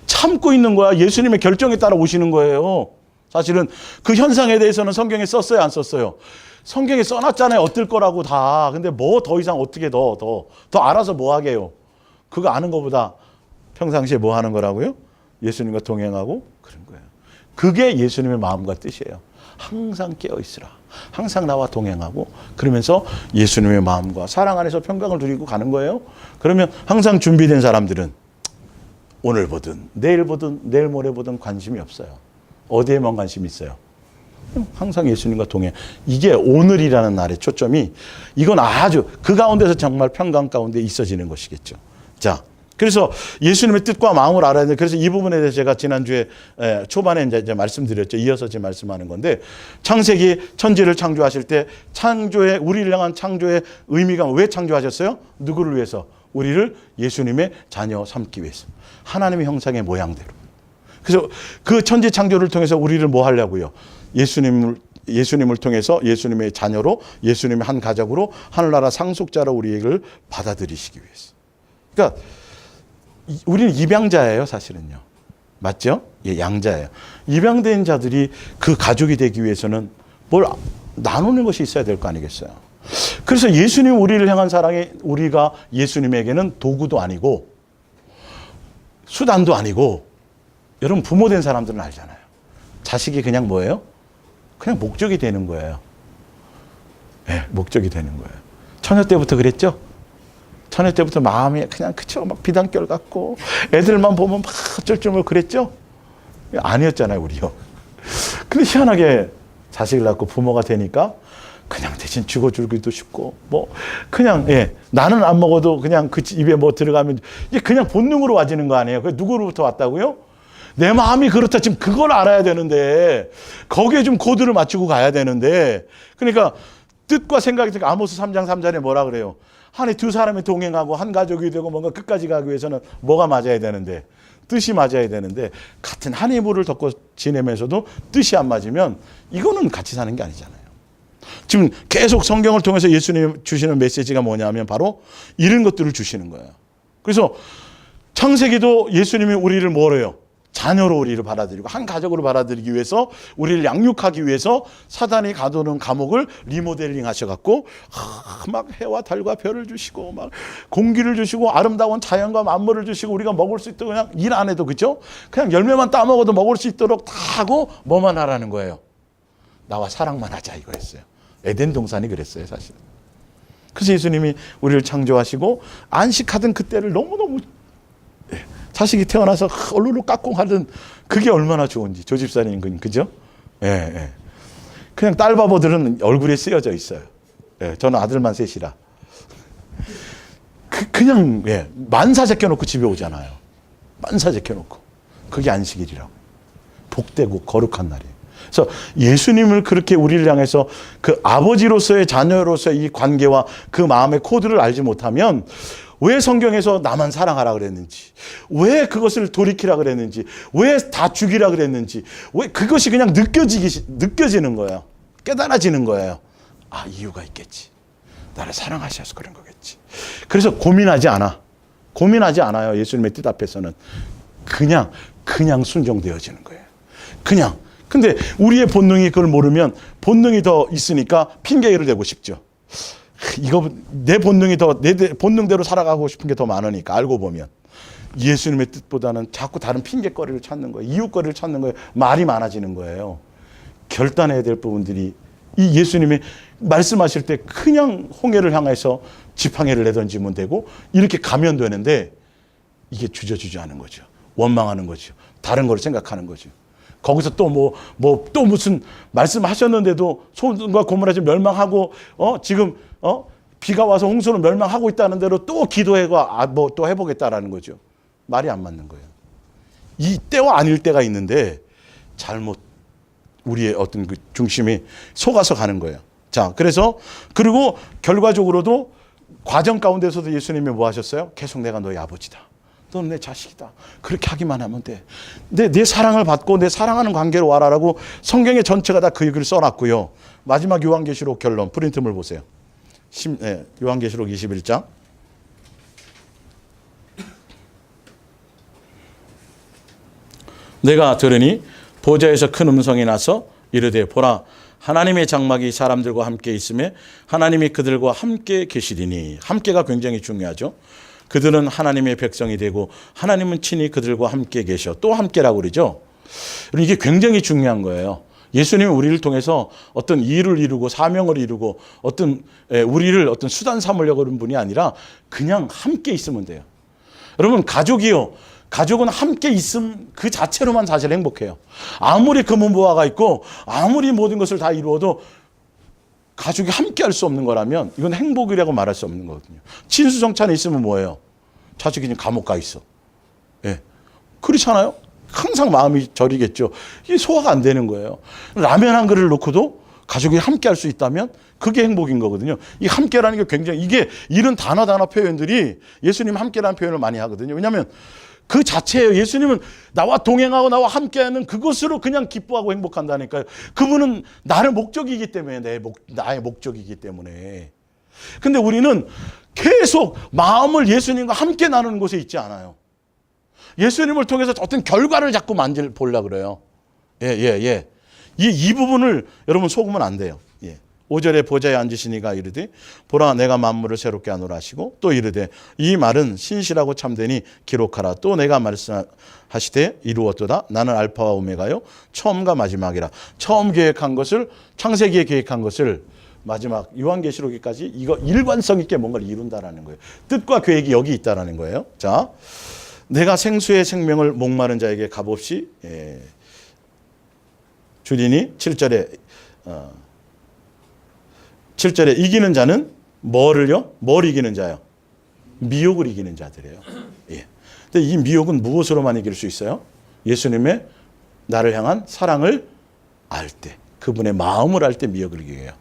참고 있는 거야. 예수님의 결정에 따라 오시는 거예요. 사실은 그 현상에 대해서는 성경에 썼어요, 안 썼어요? 성경에 써놨잖아요. 어떨 거라고 다. 근데 뭐 더 이상 어떻게 더 알아서 뭐 하게요? 그거 아는 것보다 평상시에 뭐 하는 거라고요? 예수님과 동행하고 그런 거예요. 그게 예수님의 마음과 뜻이에요. 항상 깨어있으라. 항상 나와 동행하고, 그러면서 예수님의 마음과 사랑 안에서 평강을 누리고 가는 거예요. 그러면 항상 준비된 사람들은 오늘 보든 내일 모레 보든 관심이 없어요. 어디에만 관심이 있어요? 항상 예수님과 동행. 이게 오늘이라는 날의 초점이, 이건 아주 그 가운데서 정말 평강 가운데 있어지는 것이겠죠. 자, 그래서 예수님의 뜻과 마음을 알아야 되는데, 그래서 이 부분에 대해서 제가 지난주에 초반에 이제 말씀드렸죠. 이어서 지금 말씀하는 건데, 창세기 천지를 창조하실 때 우리를 향한 창조의 의미가, 왜 창조하셨어요? 누구를 위해서? 우리를 예수님의 자녀 삼기 위해서. 하나님의 형상의 모양대로. 그래서 그 천지 창조를 통해서 우리를 뭐 하려고요? 예수님을 통해서 예수님의 자녀로, 예수님의 한 가족으로, 하늘나라 상속자로 우리를 받아들이시기 위해서. 그러니까 우리는 입양자예요, 사실은요. 맞죠? 예, 양자예요. 입양된 자들이 그 가족이 되기 위해서는 뭘 나누는 것이 있어야 될 거 아니겠어요? 그래서 예수님 우리를 향한 사랑이, 우리가 예수님에게는 도구도 아니고 수단도 아니고, 여러분 부모 된 사람들은 알잖아요. 자식이 그냥 뭐예요? 그냥 목적이 되는 거예요. 네, 목적이 되는 거예요. 처녀 때부터 그랬죠? 처녀 때부터 마음이 그냥 막 비단결 같고 애들만 보면 막 어쩔 줄 모르고 그랬죠? 아니었잖아요, 우리요. 근데 희한하게 자식을 낳고 부모가 되니까 그냥 대신 죽어주기도 쉽고, 그냥, 나는 안 먹어도 그냥 그 입에 뭐 들어가면 이게 그냥 본능으로 와지는 거 아니에요? 그게 누구로부터 왔다고요? 내 마음이 그렇다. 지금 그걸 알아야 되는데, 거기에 좀 코드를 맞추고 가야 되는데, 그러니까 뜻과 생각이 들으니까 아모스 3장 3절에 뭐라 그래요? 한 해 두 사람이 동행하고 한 가족이 되고 뭔가 끝까지 가기 위해서는 뭐가 맞아야 되는데, 뜻이 맞아야 되는데, 같은 한 이불을 덮고 지내면서도 뜻이 안 맞으면 이거는 같이 사는 게 아니잖아요. 지금 계속 성경을 통해서 예수님 주시는 메시지가 뭐냐면 바로 이런 것들을 주시는 거예요. 그래서 창세기도 예수님이 우리를 뭐래요? 자녀로 우리를 받아들이고 한 가족으로 받아들이기 위해서, 우리를 양육하기 위해서 사단이 가두는 감옥을 리모델링 하셔갖고 막 해와 달과 별을 주시고 막 공기를 주시고 아름다운 자연과 만물을 주시고, 우리가 먹을 수 있도록, 그냥 일 안 해도, 그죠? 그냥 열매만 따먹어도 먹을 수 있도록 다 하고 뭐만 하라는 거예요? 나와 사랑만 하자, 이거였어요. 에덴 동산이 그랬어요, 사실. 그래서 예수님이 우리를 창조하시고 안식하던 그때를 너무너무 자식이 태어나서 얼루루 까꿍하던 그게 얼마나 좋은지 조 집사님 그죠? 예, 예. 그냥 딸 바보들은 얼굴에 쓰여져 있어요. 예, 저는 아들만 셋이라. 그냥 예, 만사 제껴놓고 집에 오잖아요. 만사 제껴놓고. 그게 안식일이라고. 복되고 거룩한 날이에요. 그래서 예수님을 그렇게 우리를 향해서 그 아버지로서의 자녀로서의 이 관계와 그 마음의 코드를 알지 못하면 왜 성경에서 나만 사랑하라 그랬는지, 왜 그것을 돌이키라 그랬는지, 왜 다 죽이라 그랬는지, 왜 그것이 그냥 느껴지는 거예요. 깨달아지는 거예요. 아, 이유가 있겠지. 나를 사랑하셔서 그런 거겠지. 그래서 고민하지 않아요. 예수님의 뜻 앞에서는. 그냥 순종되어지는 거예요. 그냥. 근데 우리의 본능이 그걸 모르면 본능이 더 있으니까 핑계를 대고 싶죠. 이거 내 본능이 내 본능대로 살아가고 싶은 게 더 많으니까 알고 보면 예수님의 뜻보다는 자꾸 다른 핑계거리를 찾는 거예요. 이유거리를 찾는 거예요. 말이 많아지는 거예요. 결단해야 될 부분들이 이 예수님이 말씀하실 때 그냥 홍해를 향해서 지팡이를 내던지면 되고 이렇게 가면 되는데 이게 주저주저하는 거죠. 원망하는 거죠. 다른 걸 생각하는 거죠. 거기서 또 또 무슨 말씀하셨는데도 소돔과 고모라 지금 멸망하고 지금 비가 와서 홍수로 멸망하고 있다는 대로 또 기도해가 또 해보겠다라는 거죠. 말이 안 맞는 거예요. 이 때와 아닐 때가 있는데 잘못 우리의 어떤 그 중심이 속아서 가는 거예요. 자, 그리고 결과적으로도 과정 가운데서도 예수님이 뭐 하셨어요? 계속 내가 너희 아버지다. 너는 내 자식이다. 그렇게 하기만 하면 돼. 내 사랑을 받고 내 사랑하는 관계로 와라라고 성경의 전체가 다 그 얘기를 써놨고요. 마지막 요한계시록 결론 프린트물 보세요. 요한계시록 21장. 내가 들으니 보좌에서 큰 음성이 나서 이르되 보라 하나님의 장막이 사람들과 함께 있음에 하나님이 그들과 함께 계시리니. 함께가 굉장히 중요하죠. 그들은 하나님의 백성이 되고 하나님은 친히 그들과 함께 계셔. 또 함께라고 그러죠. 이게 굉장히 중요한 거예요. 예수님이 우리를 통해서 어떤 일을 이루고 사명을 이루고 우리를 어떤 수단 삼으려고 하는 분이 아니라 그냥 함께 있으면 돼요. 여러분 가족은 함께 있음 그 자체로만 사실 행복해요. 아무리 금은보화가 있고 아무리 모든 것을 다 이루어도 가족이 함께 할 수 없는 거라면 이건 행복이라고 말할 수 없는 거거든요. 친수정찬에 있으면 뭐예요? 자식이 지금 감옥 가 있어. 예. 그렇잖아요? 항상 마음이 저리겠죠. 이게 소화가 안 되는 거예요. 라면 한 그릇을 놓고도 가족이 함께 할 수 있다면 그게 행복인 거거든요. 이 함께라는 게 굉장히 이런 단어 표현들이 예수님 함께라는 표현을 많이 하거든요. 왜냐하면 그 자체예요. 예수님은 나와 동행하고 나와 함께하는 그것으로 그냥 기뻐하고 행복한다니까요. 그분은 나의 목적이기 때문에 나의 목적이기 때문에. 근데 우리는 계속 마음을 예수님과 함께 나누는 곳에 있지 않아요. 예수님을 통해서 어떤 결과를 자꾸 보려고 그래요. 예. 이 부분을 여러분 속으면 안 돼요. 예. 5절에 보좌에 앉으시니가 이르되 보라 내가 만물을 새롭게 하노라 하시고 또 이르되 이 말은 신실하고 참되니 기록하라. 또 내가 말씀하시되 이루었도다. 나는 알파와 오메가요 처음과 마지막이라. 처음 계획한 것을 창세기에 계획한 것을 마지막 요한계시록에까지 이거 일관성 있게 뭔가를 이룬다라는 거예요. 뜻과 계획이 여기 있다라는 거예요. 자, 내가 생수의 생명을 목마른 자에게 값없이 주리니 7절에 이기는 자는 뭘 이기는 자요? 미혹을 이기는 자들이에요. 예. 근데 이 미혹은 무엇으로만 이길 수 있어요? 예수님의 나를 향한 사랑을 알 때, 그분의 마음을 알 때 미혹을 이겨요.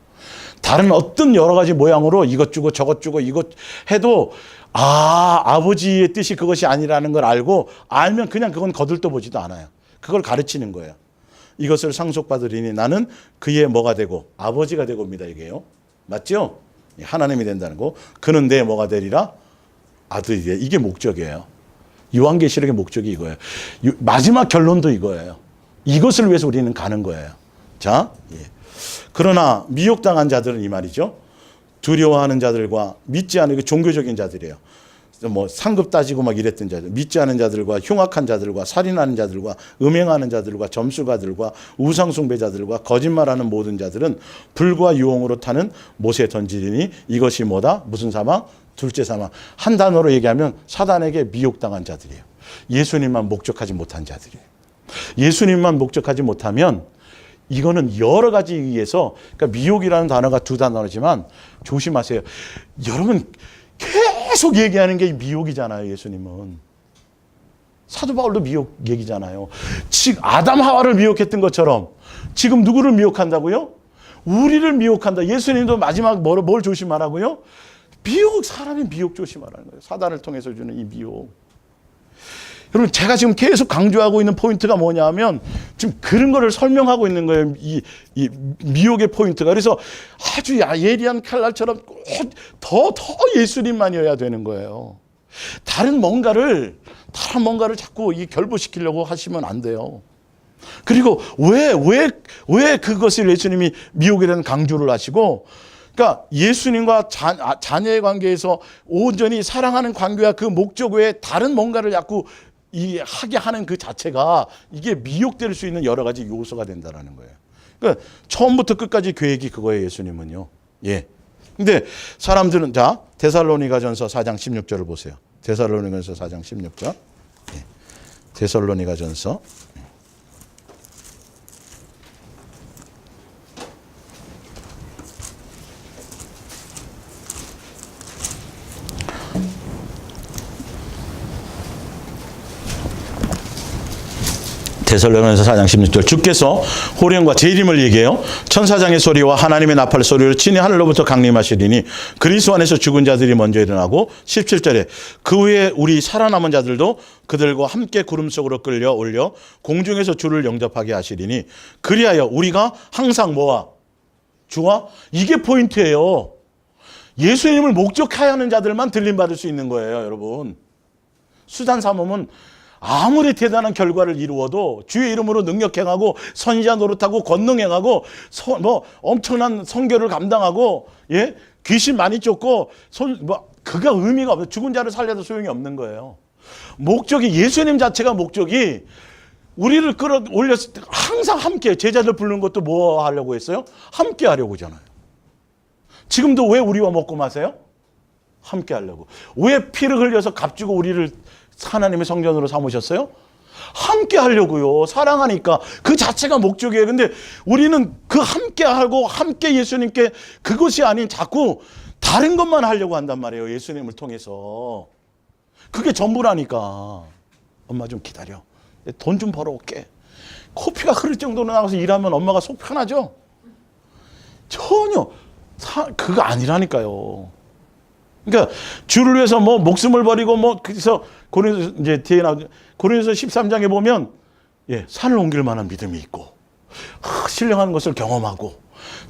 다른 어떤 여러 가지 모양으로 이것 주고 저것 주고 이것 해도 아버지의 뜻이 그것이 아니라는 걸 알면 그냥 그건 거들떠 보지도 않아요. 그걸 가르치는 거예요. 이것을 상속받으리니 나는 그의 뭐가 되고 아버지가 되고입니다. 이게요. 맞죠? 하나님이 된다는 거. 그는 내 뭐가 되리라? 아들이 돼. 이게 목적이에요. 요한계시록의 목적이 이거예요. 마지막 결론도 이거예요. 이것을 위해서 우리는 가는 거예요. 자, 예. 그러나 미혹당한 자들은 이 말이죠. 두려워하는 자들과 믿지 않는 종교적인 자들이에요. 뭐 상급 따지고 막 이랬던 자들, 믿지 않은 자들과 흉악한 자들과 살인하는 자들과 음행하는 자들과 점수가들과 우상숭배자들과 거짓말하는 모든 자들은 불과 유홍으로 타는 못에 던지리니 이것이 뭐다? 무슨 사망? 둘째 사망. 한 단어로 얘기하면 사단에게 미혹당한 자들이에요. 예수님만 목적하지 못한 자들이에요. 예수님만 목적하지 못하면 이거는 여러 가지 의미에서, 그러니까 미혹이라는 단어가 두 단어지만 조심하세요. 여러분 계속 얘기하는 게 미혹이잖아요. 예수님은 사도 바울도 미혹 얘기잖아요. 지금 아담 하와를 미혹했던 것처럼 지금 누구를 미혹한다고요? 우리를 미혹한다. 예수님도 마지막 뭘 조심하라고요? 미혹, 사람이 미혹 조심하라는 거예요. 사단을 통해서 주는 이 미혹. 여러분 제가 지금 계속 강조하고 있는 포인트가 뭐냐면 지금 그런 거를 설명하고 있는 거예요. 이 미혹의 포인트가. 그래서 아주 예리한 칼날처럼 더 예수님만이어야 되는 거예요. 다른 뭔가를 자꾸 결부시키려고 하시면 안 돼요. 그리고 왜 그것을 예수님이 미혹이라는 강조를 하시고, 그러니까 예수님과 자녀의 관계에서 온전히 사랑하는 관계와 그 목적 외에 다른 뭔가를 자꾸 하게 하는 그 자체가 이게 미혹될 수 있는 여러 가지 요소가 된다라는 거예요. 그러니까 처음부터 끝까지 계획이 그거예요. 예수님은요. 예. 근데 사람들은 자 데살로니가전서 4장 16절을 보세요. 데살로니가전서 4장 16절. 예. 데살로니가전서. 데살로니가전서 4장 16절. 주께서 호령과 재림을 얘기해요. 천사장의 소리와 하나님의 나팔 소리로 친히 하늘로부터 강림하시리니 그리스도 안에서 죽은 자들이 먼저 일어나고, 17절에 그 후에 우리 살아남은 자들도 그들과 함께 구름 속으로 끌려 올려 공중에서 주를 영접하게 하시리니 그리하여 우리가 항상 뭐와? 주와? 이게 포인트예요. 예수님을 목적하여 하는 자들만 들림받을 수 있는 거예요. 여러분, 수단 삼으면 아무리 대단한 결과를 이루어도 주의 이름으로 능력 행하고 선지자 노릇하고 권능 행하고 엄청난 선교를 감당하고, 예? 귀신 많이 쫓고 그가 의미가 없어요. 죽은 자를 살려도 소용이 없는 거예요. 목적이, 예수님 자체가 목적이 우리를 끌어올렸을 때 항상 함께, 제자들 부르는 것도 뭐 하려고 했어요? 함께 하려고 하잖아요. 지금도 왜 우리와 먹고 마세요? 함께 하려고. 왜 피를 흘려서 값주고 우리를 하나님의 성전으로 삼으셨어요? 함께 하려고요. 사랑하니까. 그 자체가 목적이에요. 근데 우리는 그 함께 하고 함께 예수님께 그것이 아닌 자꾸 다른 것만 하려고 한단 말이에요. 예수님을 통해서. 그게 전부라니까. 엄마 좀 기다려. 돈 좀 벌어올게. 코피가 흐를 정도로 나가서 일하면 엄마가 속 편하죠? 전혀 그거 아니라니까요. 그러니까 주를 위해서 목숨을 버리고 그래서 고린도서 이제 뒤에 나오죠. 고린도서 13장에 보면 산을 옮길 만한 믿음이 있고 신령한 것을 경험하고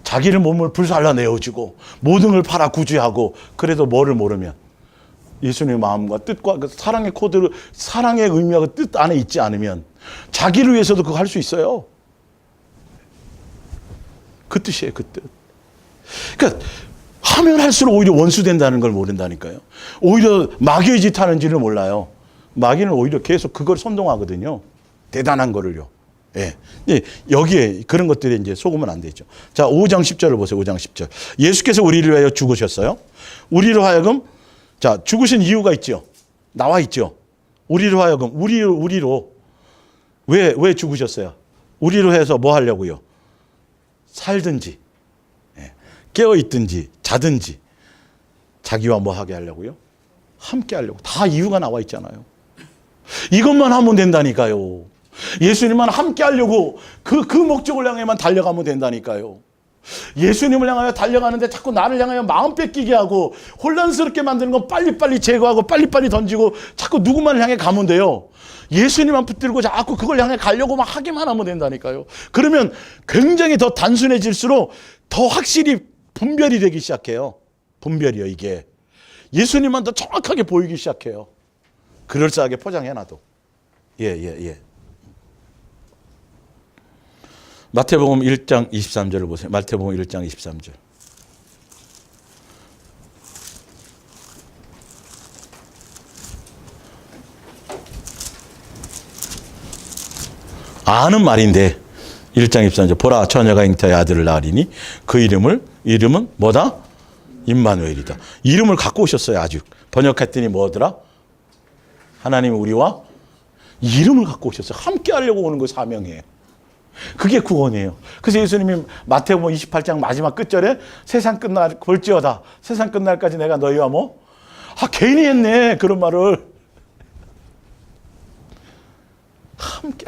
자기를 몸을 불살라 내어주고 모든 걸 팔아 구제하고, 그래도 뭐를 모르면 예수님의 마음과 뜻과 그 사랑의 코드를, 사랑의 의미와 그 뜻 안에 있지 않으면 자기를 위해서도 그거 할 수 있어요. 그 뜻이에요. 그 뜻. 그러니까 하면 할수록 오히려 원수 된다는 걸 모른다니까요. 오히려 마귀의 짓 하는지를 몰라요. 마귀는 오히려 계속 그걸 선동하거든요. 대단한 거를요. 예. 여기에 그런 것들이 이제 속으면 안 되죠. 자, 5장 10절을 보세요. 5장 10절. 예수께서 우리를 위하여 죽으셨어요. 우리로 하여금, 자, 죽으신 이유가 있죠. 나와 있죠. 우리로 하여금, 우리로. 왜 죽으셨어요? 우리로 해서 뭐 하려고요? 살든지, 깨어있든지, 자든지, 자기와 뭐 하게 하려고요? 함께 하려고. 다 이유가 나와 있잖아요. 이것만 하면 된다니까요. 예수님만 함께 하려고 그 목적을 향해만 달려가면 된다니까요. 예수님을 향하여 달려가는데 자꾸 나를 향하여 마음 뺏기게 하고 혼란스럽게 만드는 건 빨리빨리 제거하고 빨리빨리 던지고 자꾸 누구만을 향해 가면 돼요. 예수님만 붙들고 자꾸 그걸 향해 가려고 막 하기만 하면 된다니까요. 그러면 굉장히 더 단순해질수록 더 확실히 분별이 되기 시작해요. 분별이요, 이게. 예수님만 더 정확하게 보이기 시작해요. 그럴싸하게 포장해놔도. 예. 마태복음 1장 23절을 보세요. 마태복음 1장 23절. 아는 말인데 1장 24절 보라 처녀가 잉태의 아들을 낳으리니 그 이름은 뭐다? 임마누엘이다. 이름을 갖고 오셨어요. 아주 번역했더니 뭐더라? 하나님이 우리와 이름을 갖고 오셨어요. 함께 하려고 오는 거 사명이에요. 그게 구원이에요. 그래서 예수님이 마태복음 28장 마지막 끝절에 세상 끝날 볼지어다. 세상 끝날까지 내가 너희와 뭐? 괜히 했네. 그런 말을. 함께.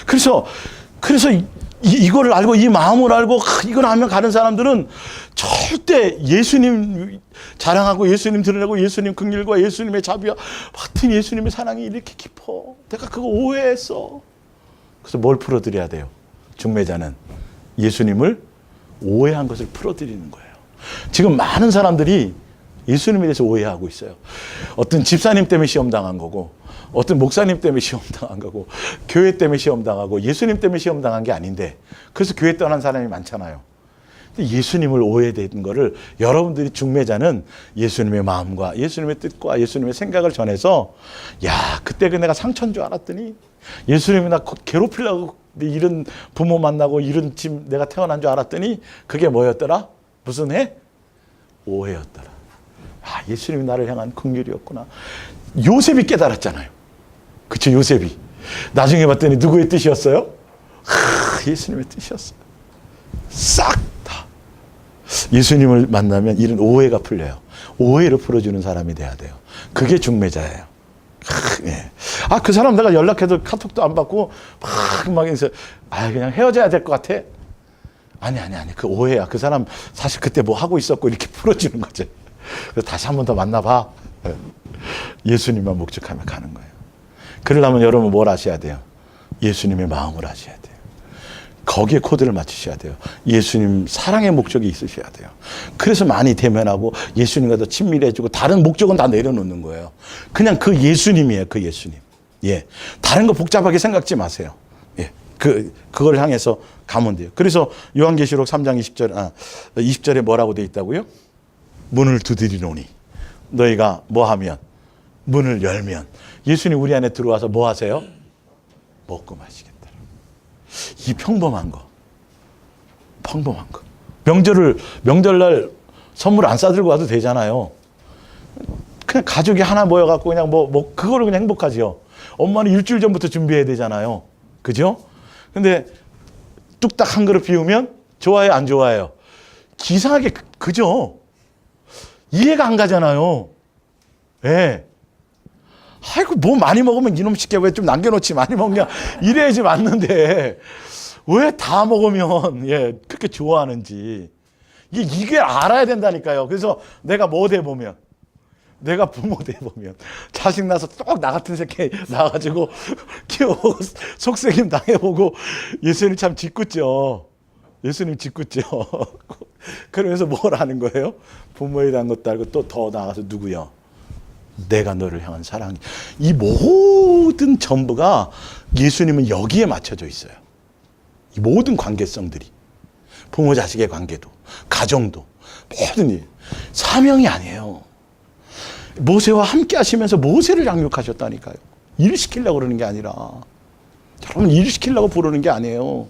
그래서 이거를 알고 이 마음을 알고 이걸 하면 가는 사람들은 절대 예수님 자랑하고 예수님 드러내고 예수님 긍휼과 예수님의 자비와 같은 예수님의 사랑이 이렇게 깊어. 내가 그거 오해했어. 그래서 뭘 풀어드려야 돼요? 중매자는 예수님을 오해한 것을 풀어드리는 거예요. 지금 많은 사람들이 예수님에 대해서 오해하고 있어요. 어떤 집사님 때문에 시험당한 거고 어떤 목사님 때문에 시험당한 거고 교회 때문에 시험당하고 예수님 때문에 시험당한 게 아닌데 그래서 교회 떠난 사람이 많잖아요. 예수님을 오해된 거를 여러분들이 중매자는 예수님의 마음과 예수님의 뜻과 예수님의 생각을 전해서 그때 내가 상처인 줄 알았더니 예수님이 나 괴롭히려고 이런 부모 만나고 이런 집 내가 태어난 줄 알았더니 그게 뭐였더라? 무슨 해? 오해였더라. 예수님이 나를 향한 긍휼이었구나. 요셉이 깨달았잖아요. 그쵸? 요셉이. 나중에 봤더니 누구의 뜻이었어요? 예수님의 뜻이었어요. 싹 다. 예수님을 만나면 이런 오해가 풀려요. 오해를 풀어주는 사람이 돼야 돼요. 그게 중매자예요. 예. 그 사람 내가 연락해도 카톡도 안 받고 막 해서 그냥 헤어져야 될 것 같아. 아니. 그 오해야. 그 사람 사실 그때 뭐 하고 있었고 이렇게 풀어주는 거죠. 그래서 다시 한 번 더 만나봐. 예수님만 목적하며 가는 거예요. 그러려면 여러분 뭘 아셔야 돼요? 예수님의 마음을 아셔야 돼요. 거기에 코드를 맞추셔야 돼요. 예수님 사랑의 목적이 있으셔야 돼요. 그래서 많이 대면하고 예수님과 더 친밀해지고 다른 목적은 다 내려놓는 거예요. 그냥 그 예수님이에요. 그 예수님. 예. 다른 거 복잡하게 생각지 마세요. 예. 그걸 향해서 가면 돼요. 그래서 요한계시록 3장 20절에 뭐라고 돼 있다고요? 문을 두드리노니 너희가 뭐 하면 문을 열면 예수님 우리 안에 들어와서 뭐 하세요? 먹고 마시겠다. 이 평범한 거. 명절날 선물 안 싸들고 와도 되잖아요. 그냥 가족이 하나 모여갖고 그냥 그거를 그냥 행복하지요. 엄마는 일주일 전부터 준비해야 되잖아요. 그죠? 근데 뚝딱 한 그릇 비우면 좋아해요? 안 좋아해요? 기상하게 그죠? 이해가 안 가잖아요. 예. 뭐 많이 먹으면 이놈 시켜 왜 좀 남겨놓지 많이 먹냐 이래야지 맞는데 왜 다 먹으면 그렇게 좋아하는지 이게 알아야 된다니까요. 그래서 내가 부모 돼보면 자식 나서 또 나 같은 새끼 나가지고 키워보고 속삭임 당해보고 예수님 참 짓궂죠. 예수님 짓궂죠. 그러면서 뭘 하는 거예요? 부모에 대한 것도 알고 또 더 나가서 누구요? 내가 너를 향한 사랑이. 이 모든 전부가 예수님은 여기에 맞춰져 있어요. 이 모든 관계성들이. 부모 자식의 관계도 가정도 모든 일. 사명이 아니에요. 모세와 함께 하시면서 모세를 양육하셨다니까요. 일 시키려고 그러는 게 아니라 여러분 일 시키려고 부르는 게 아니에요.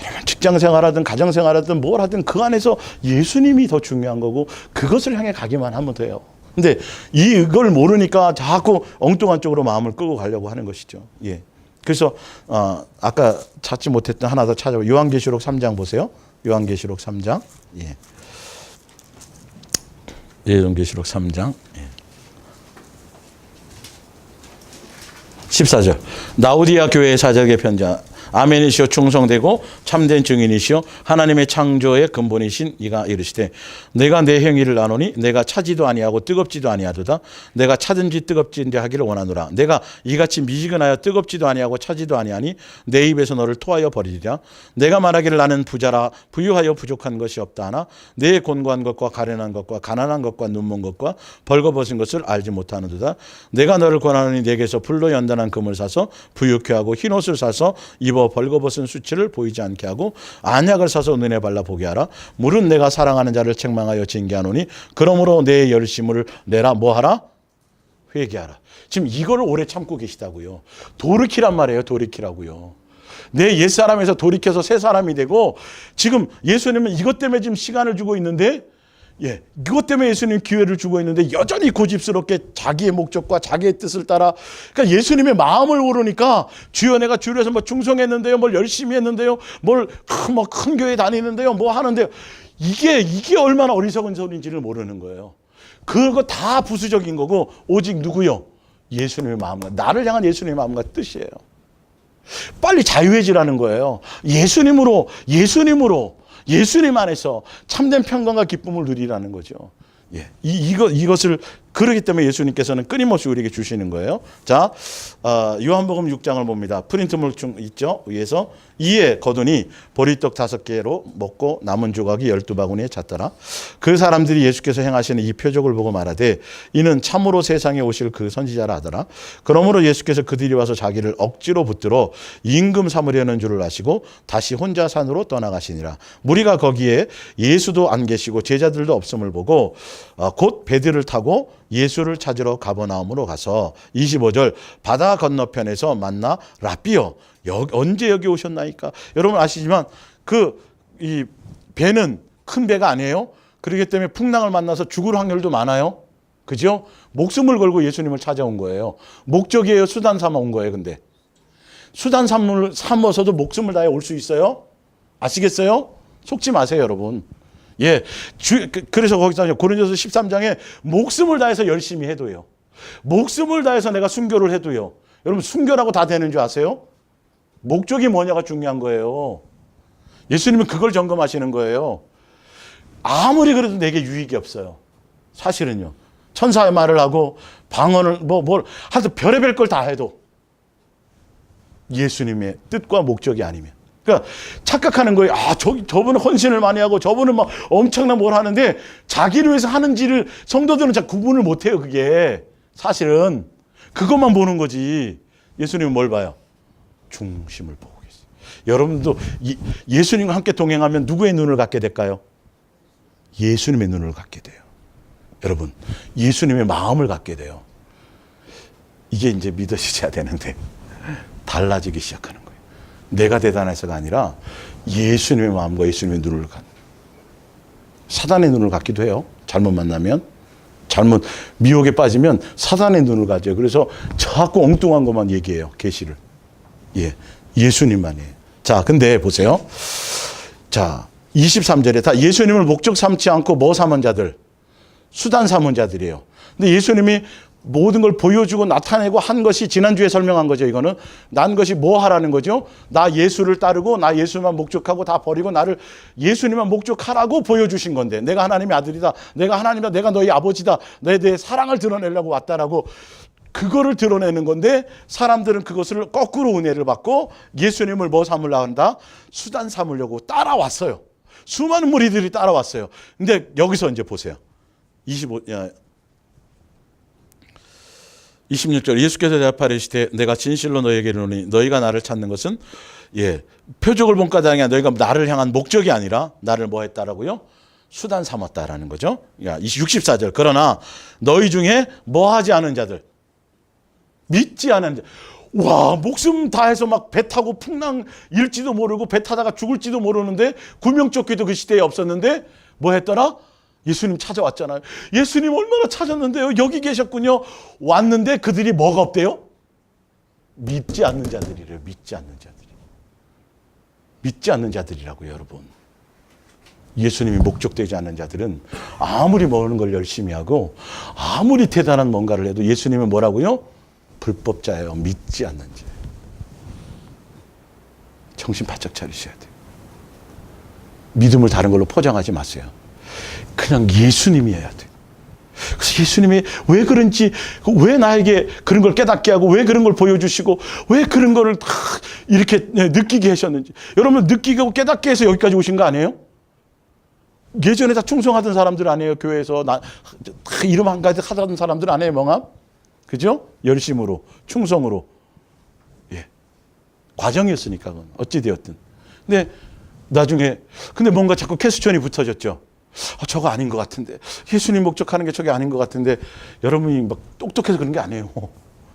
여러분 직장 생활하든 가정 생활하든 뭘 하든 그 안에서 예수님이 더 중요한 거고 그것을 향해 가기만 하면 돼요. 근데 이걸 모르니까 자꾸 엉뚱한 쪽으로 마음을 끌고 가려고 하는 것이죠. 예. 그래서 아까 찾지 못했던 하나 더 찾아보. 요한계시록 3장 보세요. 요한계시록 3장. 예. 요한계시록 3장. 예. 14절. 라우디아 교회의 사적의 편지. 아멘이시오 충성되고 참된 증인이시오 하나님의 창조의 근본이신 이가 이르시되 내가 내 행위를 아노니 내가 차지도 아니하고 뜨겁지도 아니하도다 내가 차든지 뜨겁든지 하기를 원하노라 내가 이같이 미지근하여 뜨겁지도 아니하고 차지도 아니하니 내 입에서 너를 토하여 버리리라 내가 말하기를 나는 부자라 부유하여 부족한 것이 없다 하나 내 곤고한 것과 가련한 것과 가난한 것과 눈먼 것과 벌거벗은 것을 알지 못하는도다 내가 너를 권하노니 내게서 불로 연단한 금을 사서 부유케 하고 흰옷을 사서 입어 벌거벗은 수치를 보이지 않게 하고 안약을 사서 눈에 발라 보게 하라 물은 내가 사랑하는 자를 책망하여 징계하노니 그러므로 내 열심을 내라 뭐하라 회개하라. 지금 이거를 오래 참고 계시다고요. 돌이키란 말이에요. 돌이키라고요. 내 옛사람에서 돌이켜서 새 사람이 되고, 지금 예수님은 이것 때문에 지금 시간을 주고 있는데, 이것 때문에 예수님 기회를 주고 있는데 여전히 고집스럽게 자기의 목적과 자기의 뜻을 따라, 그러니까 예수님의 마음을 모르니까 주여 내가 주를 위해서 뭐 충성했는데요, 뭘 열심히 했는데요, 뭘 큰 교회 다니는데요, 뭐 하는데요. 이게 얼마나 어리석은 소리인지를 모르는 거예요. 그거 다 부수적인 거고, 오직 누구요? 예수님의 마음과, 나를 향한 예수님의 마음과 뜻이에요. 빨리 자유해지라는 거예요. 예수님 안에서 참된 평강과 기쁨을 누리라는 거죠. 이것을, 그러기 때문에 예수님께서는 끊임없이 우리에게 주시는 거예요. 자, 요한복음 6장을 봅니다. 프린트물 있죠? 위에서. 이에 거두니 보리떡 5개로 먹고 남은 조각이 12바구니에 찼더라. 그 사람들이 예수께서 행하시는 이 표적을 보고 말하되 이는 참으로 세상에 오실 그 선지자라 하더라. 그러므로 예수께서 그들이 와서 자기를 억지로 붙들어 임금 삼으려는 줄을 아시고 다시 혼자 산으로 떠나가시니라. 무리가 거기에 예수도 안 계시고 제자들도 없음을 보고 곧 배들을 타고 예수를 찾으러 가버나움으로 가서 25절 바다 건너편에서 만나 라삐여 언제 여기 오셨나이까. 여러분 아시지만 이 배는 큰 배가 아니에요. 그렇기 때문에 풍랑을 만나서 죽을 확률도 많아요. 그죠? 목숨을 걸고 예수님을 찾아온 거예요. 목적이에요? 수단 삼아 온 거예요. 근데 수단 삼아서도 목숨을 다해 올 수 있어요? 아시겠어요? 속지 마세요, 여러분. 그래서 거기서 고린도서 13장에 목숨을 다해서 열심히 해도요. 목숨을 다해서 내가 순교를 해도요. 여러분 순교라고 다 되는 줄 아세요? 목적이 뭐냐가 중요한 거예요. 예수님은 그걸 점검하시는 거예요. 아무리 그래도 내게 유익이 없어요. 사실은요. 천사의 말을 하고 방언을 하여튼 별의별 걸 다 해도 예수님의 뜻과 목적이 아니면. 그러니까 착각하는 거예요. 저분은 헌신을 많이 하고 저분은 막 엄청난 뭘 하는데 자기를 위해서 하는지를 성도들은 잘 구분을 못해요. 그게 사실은 그것만 보는 거지. 예수님은 뭘 봐요? 중심을 보고 계세요. 여러분도 예수님과 함께 동행하면 누구의 눈을 갖게 될까요? 예수님의 눈을 갖게 돼요. 여러분, 예수님의 마음을 갖게 돼요. 이게 이제 믿어지셔야 되는데 달라지기 시작하는 거예요. 내가 대단해서가 아니라 예수님의 마음과 예수님의 눈을 갖는 거예요. 사단의 눈을 갖기도 해요. 잘못 만나면, 잘못 미혹에 빠지면 사단의 눈을 가져요. 그래서 자꾸 엉뚱한 것만 얘기해요. 계시를. 예수님만이에요. 자, 근데 보세요. 자, 23절에 다 예수님을 목적 삼지 않고 뭐 삼은 자들? 수단 삼은 자들이에요. 근데 예수님이 모든 걸 보여주고 나타내고 한 것이 지난주에 설명한 거죠. 이거는 난 것이 뭐 하라는 거죠? 나 예수를 따르고 나 예수만 목적하고 다 버리고 나를 예수님만 목적하라고 보여주신 건데, 내가 하나님의 아들이다, 내가 하나님이다, 내가 너희 아버지다, 내 사랑을 드러내려고 왔다라고 그거를 드러내는 건데, 사람들은 그것을 거꾸로 은혜를 받고 예수님을 뭐 삼으려고 한다? 수단 삼으려고 따라왔어요. 수많은 무리들이 따라왔어요. 근데 여기서 이제 보세요. 26절 예수께서 대답하여 이르시되 내가 진실로 너희에게 이르노니 너희가 나를 찾는 것은 표적을 본 까닭이 아니라 너희가 나를 향한 목적이 아니라 나를 뭐 했다라고요? 수단 삼았다라는 거죠. 64절 그러나 너희 중에 뭐 하지 않은 자들, 믿지 않은 자. 와, 목숨 다해서 막 배 타고 풍랑 일지도 모르고 배 타다가 죽을지도 모르는데, 구명조끼도 그 시대에 없었는데 뭐 했더라? 예수님 찾아왔잖아요. 예수님 얼마나 찾았는데요. 여기 계셨군요. 왔는데 그들이 뭐가 없대요? 믿지 않는 자들이래요. 믿지 않는 자들이. 믿지 않는 자들이라고요, 여러분. 예수님이 목적되지 않는 자들은 아무리 모르는 걸 열심히 하고 아무리 대단한 뭔가를 해도 예수님은 뭐라고요? 불법자예요. 믿지 않는 자. 정신 바짝 차리셔야 돼요. 믿음을 다른 걸로 포장하지 마세요. 그냥 예수님이어야 돼요. 그래서 예수님이 왜 그런지, 왜 나에게 그런 걸 깨닫게 하고 왜 그런 걸 보여주시고 왜 그런 거를 다 이렇게 느끼게 하셨는지, 여러분 느끼고 깨닫게 해서 여기까지 오신 거 아니에요? 예전에 다 충성하던 사람들 아니에요? 교회에서 이름 한 가지 하던 사람들 아니에요? 명함? 그죠? 열심으로, 충성으로. 과정이었으니까, 그건. 어찌되었든. 근데 나중에, 뭔가 자꾸 퀘스천이 붙어졌죠. 저거 아닌 것 같은데, 예수님 목적하는 게 저게 아닌 것 같은데, 여러분이 막 똑똑해서 그런 게 아니에요.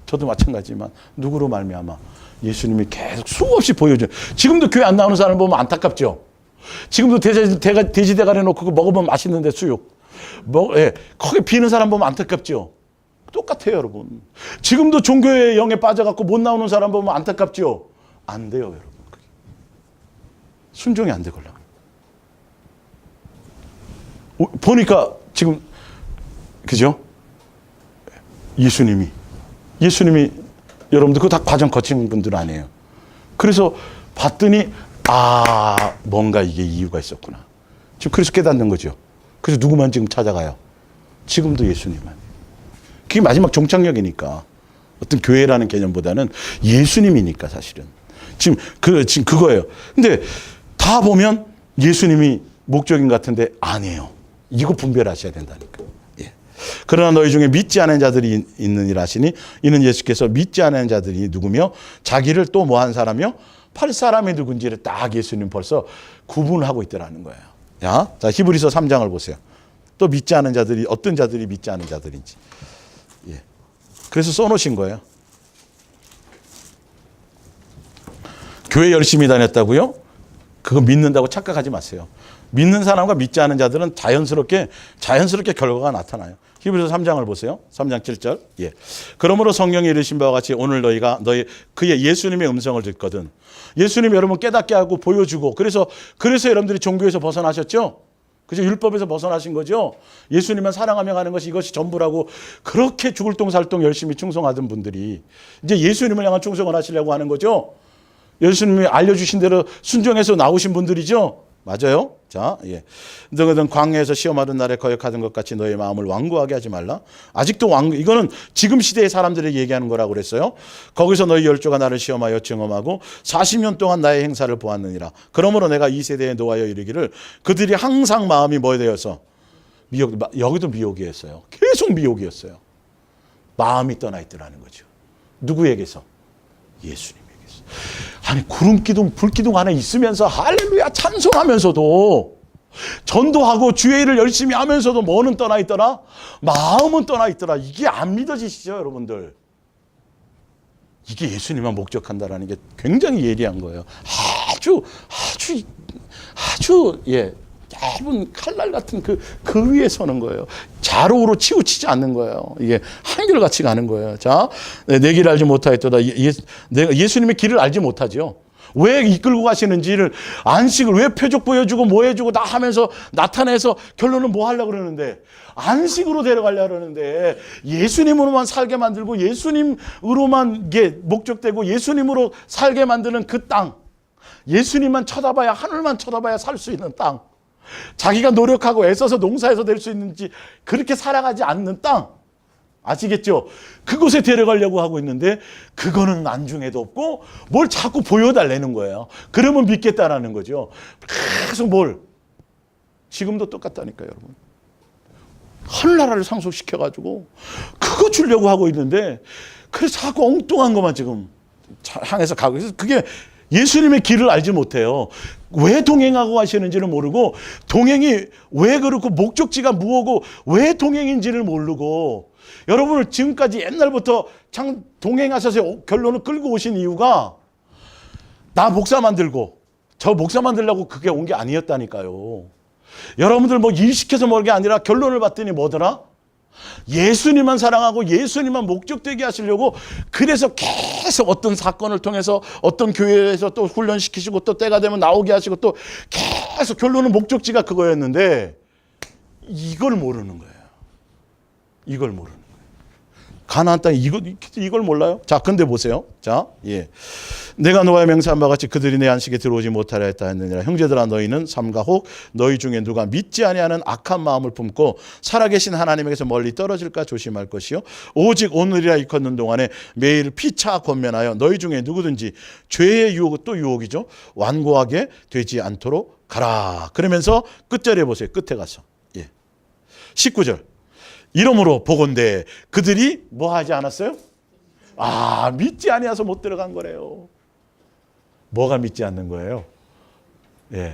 저도 마찬가지지만 누구로 말미암아 예수님이 계속 수없이 보여줘요. 지금도 교회 안 나오는 사람 보면 안타깝죠. 지금도 돼지 대가리 놓고 그거 먹으면 맛있는데 수육. 거기 비는 사람 보면 안타깝죠. 똑같아요, 여러분. 지금도 종교의 영에 빠져갖고 못 나오는 사람 보면 안타깝죠. 안 돼요, 여러분. 순종이 안 되걸요. 보니까 지금 그죠? 예수님이 여러분들 그거 다 과정 거친 분들 아니에요. 그래서 봤더니 뭔가 이게 이유가 있었구나. 지금 그래서 깨닫는 거죠. 그래서 누구만 지금 찾아가요? 지금도 예수님만. 그게 마지막 종착역이니까. 어떤 교회라는 개념보다는 예수님이니까 사실은. 지금 그거예요. 근데 다 보면 예수님이 목적인 것 같은데 아니에요. 이거 분별하셔야 된다니까. 예. 그러나 너희 중에 믿지 않은 자들이 있느니라 하시니 이는 예수께서 믿지 않은 자들이 누구며 자기를 또 뭐 한 사람이요? 팔 사람이 누군지를 딱 예수님 벌써 구분하고 있더라는 거예요. 자, 히브리서 3장을 보세요. 또 믿지 않은 자들이 어떤 자들이 믿지 않은 자들인지. 예. 그래서 써놓으신 거예요. 교회 열심히 다녔다고요? 그거 믿는다고 착각하지 마세요. 믿는 사람과 믿지 않은 자들은 자연스럽게 결과가 나타나요. 히브리서 3장을 보세요. 3장 7절. 예. 그러므로 성령이 이르신 바와 같이 오늘 그의 예수님의 음성을 듣거든. 예수님 여러분 깨닫게 하고 보여주고 그래서 여러분들이 종교에서 벗어나셨죠? 그죠? 율법에서 벗어나신 거죠? 예수님만 사랑하며 가는 것이 이것이 전부라고 그렇게 죽을 똥살똥 열심히 충성하던 분들이 이제 예수님을 향한 충성을 하시려고 하는 거죠? 예수님이 알려주신 대로 순종해서 나오신 분들이죠? 맞아요? 자, 예. 너희는 광야에서 시험하던 날에 거역하던 것 같이 너의 마음을 완고하게 하지 말라. 아직도 이거는 지금 시대의 사람들에게 얘기하는 거라고 그랬어요. 거기서 너희 열조가 나를 시험하여 증험하고 40년 동안 나의 행사를 보았느니라. 그러므로 내가 이 세대에 노하여 이르기를 그들이 항상 마음이 뭐에 되어서 여기도 미혹이었어요. 계속 미혹이었어요. 마음이 떠나 있더라는 거죠. 누구에게서? 예수님. 아니 구름기둥 불기둥 안에 있으면서 할렐루야 찬송하면서도 전도하고 주의 일을 열심히 하면서도 뭐는 떠나 있더라? 마음은 떠나 있더라. 이게 안 믿어지시죠, 여러분들? 이게 예수님만 목적한다라는 게 굉장히 예리한 거예요. 아주 얇은 칼날 같은 그 위에 서는 거예요. 자로우로 치우치지 않는 거예요. 이게 한결같이 가는 거예요. 자, 내 길을 알지 못하였도다. 내가 예수님의 길을 알지 못하죠. 왜 이끌고 가시는지를 안식을 왜 표적 보여주고 뭐 해주고 다 하면서 나타내서 결론은 뭐 하려고 그러는데 안식으로 데려가려고 그러는데 예수님으로만 살게 만들고 예수님으로만 이게 목적되고 예수님으로 살게 만드는 그 땅, 예수님만 쳐다봐야 하늘만 쳐다봐야 살 수 있는 땅, 자기가 노력하고 애써서 농사해서 될 수 있는지 그렇게 살아가지 않는 땅 아시겠죠? 그곳에 데려가려고 하고 있는데 그거는 안중에도 없고 뭘 자꾸 보여달라는 거예요. 그러면 믿겠다라는 거죠. 계속 지금도 똑같다니까요, 여러분. 하늘나라를 상속시켜가지고 그거 주려고 하고 있는데 그래서 자꾸 엉뚱한 것만 지금 향해서 가고 있어서 그게 예수님의 길을 알지 못해요. 왜 동행하고 가시는지를 모르고 동행이 왜 그렇고 목적지가 뭐고 왜 동행인지를 모르고 여러분을 지금까지 옛날부터 참 동행하셔서 결론을 끌고 오신 이유가 나 목사 만들고 저 목사 만들려고 그게 온 게 아니었다니까요. 여러분들 뭐 일 시켜서 먹는 게 아니라 결론을 봤더니 뭐더라? 예수님만 사랑하고 예수님만 목적되게 하시려고 그래서 계속 어떤 사건을 통해서 어떤 교회에서 또 훈련시키시고 또 때가 되면 나오게 하시고 또 계속 결론은 목적지가 그거였는데 이걸 모르는 거예요. 이걸 모르는 거예요. 가나안 땅에 이걸 몰라요? 자, 근데 보세요. 자, 예. 내가 노아의 맹세한 바와 같이 그들이 내 안식에 들어오지 못하려 했다 했느니라. 형제들아 너희는 삼가 혹 너희 중에 누가 믿지 아니하는 악한 마음을 품고 살아계신 하나님에게서 멀리 떨어질까 조심할 것이요. 오직 오늘이라 일컫는 동안에 매일 피차 권면하여 너희 중에 누구든지 죄의 유혹, 또 유혹이죠. 완고하게 되지 않도록 가라. 그러면서 끝절에 보세요. 끝에 가서. 예. 19절. 이러므로 보건대 그들이 뭐 하지 않았어요? 믿지 아니하서 못 들어간 거래요. 뭐가 믿지 않는 거예요? 예,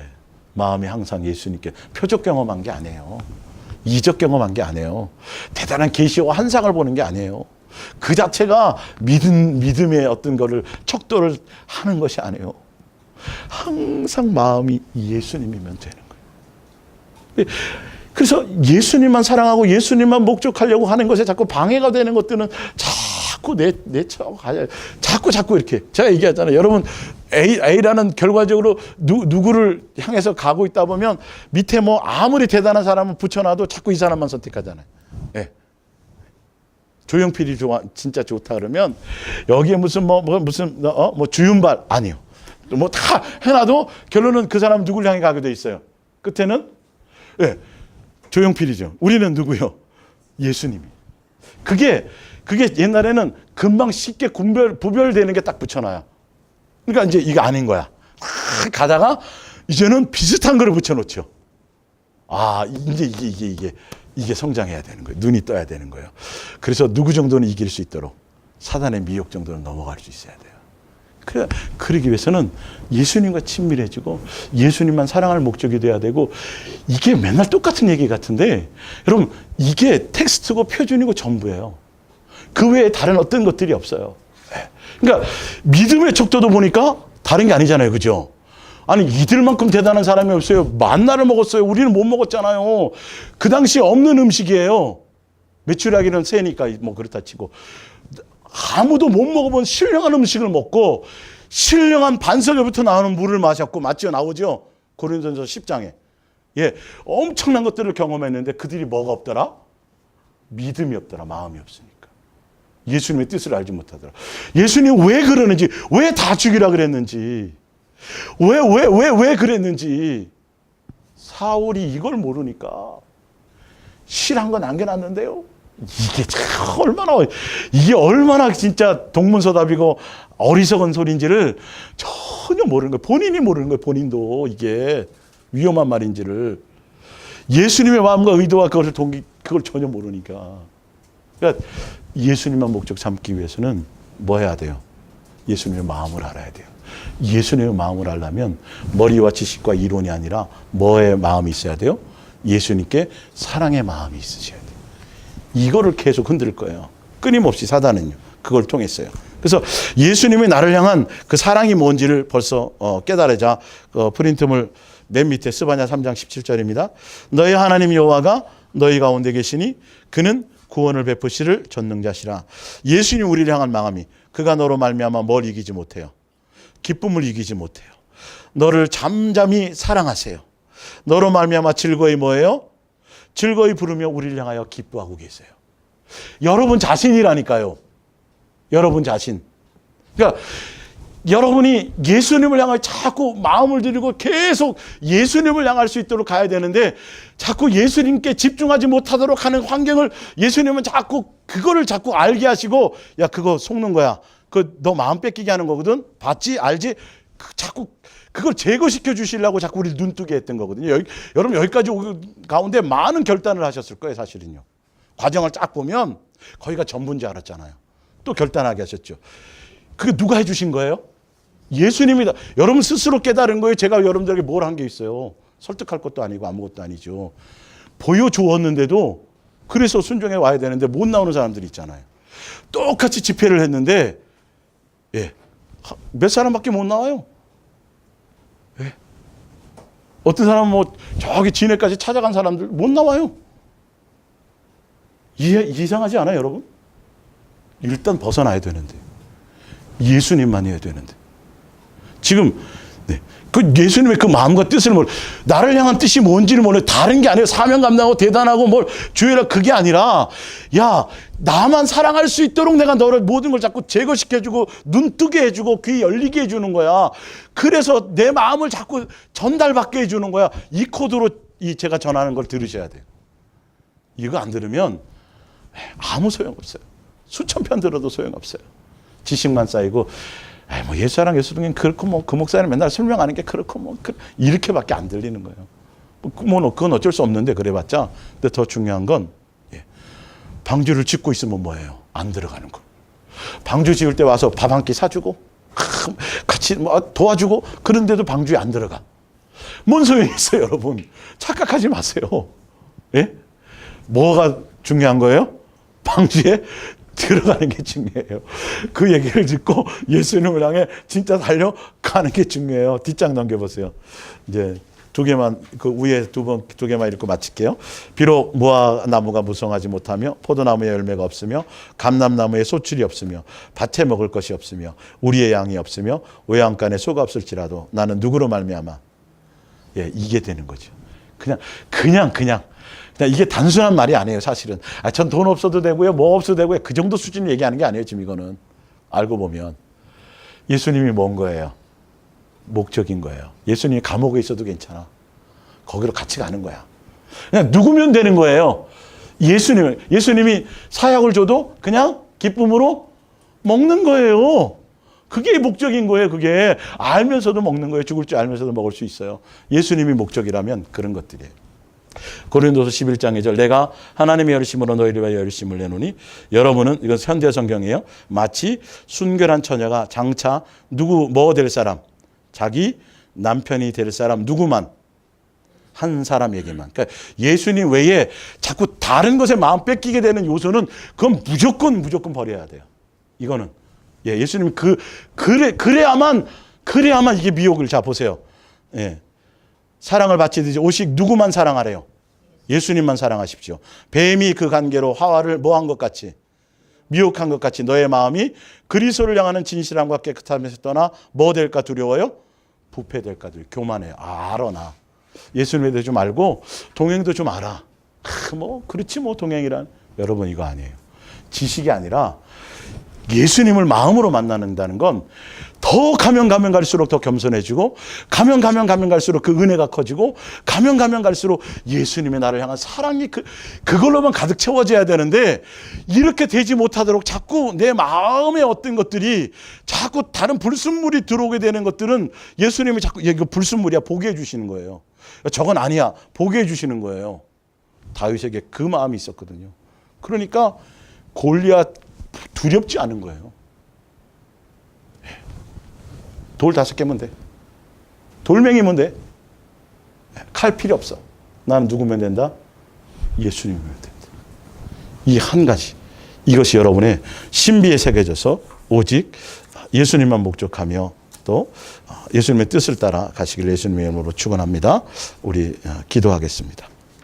마음이 항상 예수님께 표적 경험한 게 아니에요. 이적 경험한 게 아니에요. 대단한 계시와 환상을 보는 게 아니에요. 그 자체가 믿음의 어떤 거를 척도를 하는 것이 아니에요. 항상 마음이 예수님이면 되는 거예요. 그래서 예수님만 사랑하고 예수님만 목적하려고 하는 것에 자꾸 방해가 되는 것들은 자꾸 내쳐가야 자꾸 이렇게 제가 얘기하잖아요. 여러분 A라는 결과적으로 누구를 향해서 가고 있다 보면 밑에 뭐 아무리 대단한 사람을 붙여놔도 자꾸 이 사람만 선택하잖아요. 네. 조용필이 진짜 좋다 그러면 여기에 무슨 주윤발 아니요. 뭐 다 해놔도 결론은 그 사람 누구를 향해 가게 돼 있어요. 끝에는 네. 조용필이죠. 우리는 누구요? 예수님이. 그게 옛날에는 금방 쉽게 부별되는 게 딱 붙여놔요. 그러니까 이제 이거 아닌 거야. 가다가 이제는 비슷한 거를 붙여놓죠. 아, 이제 이게 성장해야 되는 거예요. 눈이 떠야 되는 거예요. 그래서 누구 정도는 이길 수 있도록 사단의 미혹 정도는 넘어갈 수 있어야 돼요. 그러기 위해서는 예수님과 친밀해지고 예수님만 사랑할 목적이 돼야 되고 이게 맨날 똑같은 얘기 같은데 여러분 이게 텍스트고 표준이고 전부예요. 그 외에 다른 어떤 것들이 없어요. 그러니까 믿음의 척도도 보니까 다른 게 아니잖아요. 그죠? 아니 이들만큼 대단한 사람이 없어요. 만나를 먹었어요. 우리는 못 먹었잖아요. 그 당시에 없는 음식이에요. 메추라기는 새니까 뭐 그렇다 치고 아무도 못 먹어본 신령한 음식을 먹고 신령한 반석에부터 나오는 물을 마셨고 맞죠? 나오죠? 고린도전서 10장에. 예, 엄청난 것들을 경험했는데 그들이 뭐가 없더라? 믿음이 없더라. 마음이 없으니까. 예수님의 뜻을 알지 못하더라. 예수님 왜 그러는지, 왜 다 죽이라 그랬는지, 왜 그랬는지 사울이 이걸 모르니까 실한 거 남겨놨는데요. 이게 얼마나 진짜 동문서답이고 어리석은 소리인지를 전혀 모르는 거예요. 본인이 모르는 거예요. 본인도 이게 위험한 말인지를. 예수님의 마음과 의도와 그걸 전혀 모르니까. 그러니까 예수님만 목적 삼기 위해서는 뭐 해야 돼요? 예수님의 마음을 알아야 돼요. 예수님의 마음을 알려면 머리와 지식과 이론이 아니라 뭐의 마음이 있어야 돼요? 예수님께 사랑의 마음이 있으셔야 돼요. 이거를 계속 흔들 거예요. 끊임없이 사단은요. 그걸 통했어요. 그래서 예수님이 나를 향한 그 사랑이 뭔지를 벌써 깨달으자 프린트물 맨 밑에 스바냐 3장 17절입니다. 너희 하나님 여호와가 너희 가운데 계시니 그는 구원을 베푸시를 전능자시라. 예수님 우리를 향한 마음이 그가 너로 말미암아 뭘 이기지 못해요. 기쁨을 이기지 못해요. 너를 잠잠히 사랑하세요. 너로 말미암아 즐거이 뭐예요? 즐거이 부르며 우리를 향하여 기뻐하고 계세요. 여러분 자신이라니까요. 여러분 자신. 그러니까 여러분이 예수님을 향하여 자꾸 마음을 들이고 계속 예수님을 향할 수 있도록 가야 되는데 자꾸 예수님께 집중하지 못하도록 하는 환경을 예수님은 자꾸 그거를 자꾸 알게 하시고 야 그거 속는 거야. 너 마음 뺏기게 하는 거거든. 봤지? 알지? 자꾸 그걸 제거시켜 주시려고 자꾸 우리 눈뜨게 했던 거거든요. 여러분 여기까지 가운데 많은 결단을 하셨을 거예요. 사실은요. 과정을 쫙 보면 거기가 전부인 줄 알았잖아요. 또 결단하게 하셨죠. 그게 누가 해주신 거예요? 예수님이다. 여러분 스스로 깨달은 거예요. 제가 여러분들에게 뭘 한 게 있어요. 설득할 것도 아니고 아무것도 아니죠. 보여주었는데도 그래서 순종해 와야 되는데 못 나오는 사람들이 있잖아요. 똑같이 집회를 했는데 예, 몇 사람밖에 못 나와요. 예. 어떤 사람은 뭐 저기 진해까지 찾아간 사람들 못 나와요. 이상하지 않아요, 여러분? 일단 벗어나야 되는데 예수님만 해야 되는데 지금 그 예수님의 그 마음과 뜻을 나를 향한 뜻이 뭔지를 몰라요. 다른 게 아니에요. 사명 감당하고 대단하고 뭘 주의라 그게 아니라 야 나만 사랑할 수 있도록 내가 너를 모든 걸 자꾸 제거시켜주고 눈 뜨게 해주고 귀 열리게 해주는 거야. 그래서 내 마음을 자꾸 전달받게 해주는 거야. 이 코드로 제가 전하는 걸 들으셔야 돼요. 이거 안 들으면 아무 소용없어요. 수천 편 들어도 소용없어요. 지식만 쌓이고 뭐 예수사랑 예수등은 그렇고 뭐 그 목사님 맨날 설명하는 게 그렇고 뭐 이렇게밖에 안 들리는 거예요. 뭐 그건 어쩔 수 없는데 그래봤자. 근데 더 중요한 건 방주를 짓고 있으면 뭐예요? 안 들어가는 거. 방주 지을 때 와서 밥 한 끼 사주고 같이 뭐 도와주고 그런데도 방주에 안 들어가. 뭔 소용이 있어요, 여러분? 착각하지 마세요. 예? 뭐가 중요한 거예요? 방주에 들어가는 게 중요해요. 그 얘기를 듣고 예수님을 향해 진짜 달려가는 게 중요해요. 뒷장 넘겨보세요. 이제 두 개만, 그 위에 두 개만 읽고 마칠게요. 비록 무화나무가 무성하지 못하며 포도나무에 열매가 없으며 감람나무에 소출이 없으며 밭에 먹을 것이 없으며 우리의 양이 없으며 외양간에 소가 없을지라도 나는 누구로 말미암아? 예, 이게 되는 거죠. 그냥 이게 단순한 말이 아니에요, 사실은. 전 돈 없어도 되고요, 뭐 없어도 되고요. 그 정도 수준을 얘기하는 게 아니에요, 지금 이거는. 알고 보면. 예수님이 뭔 거예요? 목적인 거예요. 예수님이 감옥에 있어도 괜찮아. 거기로 같이 가는 거야. 그냥 누구면 되는 거예요. 예수님이 사약을 줘도 그냥 기쁨으로 먹는 거예요. 그게 목적인 거예요, 그게. 알면서도 먹는 거예요. 죽을 줄 알면서도 먹을 수 있어요. 예수님이 목적이라면 그런 것들이에요. 고린도서 11장 2절 내가 하나님의 열심으로 너희를 위하여 열심을 내노니 여러분은, 이건 현대 성경이에요. 마치 순결한 처녀가 장차 뭐 될 사람? 자기 남편이 될 사람 누구만? 한 사람에게만. 그러니까 예수님 외에 자꾸 다른 것에 마음 뺏기게 되는 요소는 그건 무조건 버려야 돼요. 이거는. 예, 예수님 그래야만 이게 미혹을. 자, 보세요. 예. 사랑을 바치듯이 오직 누구만 사랑하래요? 예수님만 사랑하십시오. 뱀이 그 관계로 하와를 뭐 한 것 같이? 미혹한 것 같이 너의 마음이 그리스도를 향하는 진실함과 깨끗함에서 떠나 뭐 될까 두려워요? 부패될까 두려워요. 교만해요. 알아 나. 예수님에 대해 좀 알고 동행도 좀 알아. 그렇지 뭐 동행이란. 여러분 이거 아니에요. 지식이 아니라 예수님을 마음으로 만나는다는 건 더 가면 갈수록 더 겸손해지고 가면 갈수록 그 은혜가 커지고 가면 갈수록 예수님의 나를 향한 사랑이 그걸로만 가득 채워져야 되는데 이렇게 되지 못하도록 자꾸 내 마음의 어떤 것들이 자꾸 다른 불순물이 들어오게 되는 것들은 예수님이 자꾸 이거 불순물이야 보게 해주시는 거예요. 저건 아니야 보게 해주시는 거예요. 다윗에게 그 마음이 있었거든요. 그러니까 골리앗 두렵지 않은 거예요. 돌 5개면 돼. 돌멩이면 돼. 칼 필요 없어. 나는 누구면 된다? 예수님이면 된다. 이 한 가지. 이것이 여러분의 신비에 새겨져서 오직 예수님만 목적하며 또 예수님의 뜻을 따라 가시길 예수님의 이름으로 축원합니다. 우리 기도하겠습니다.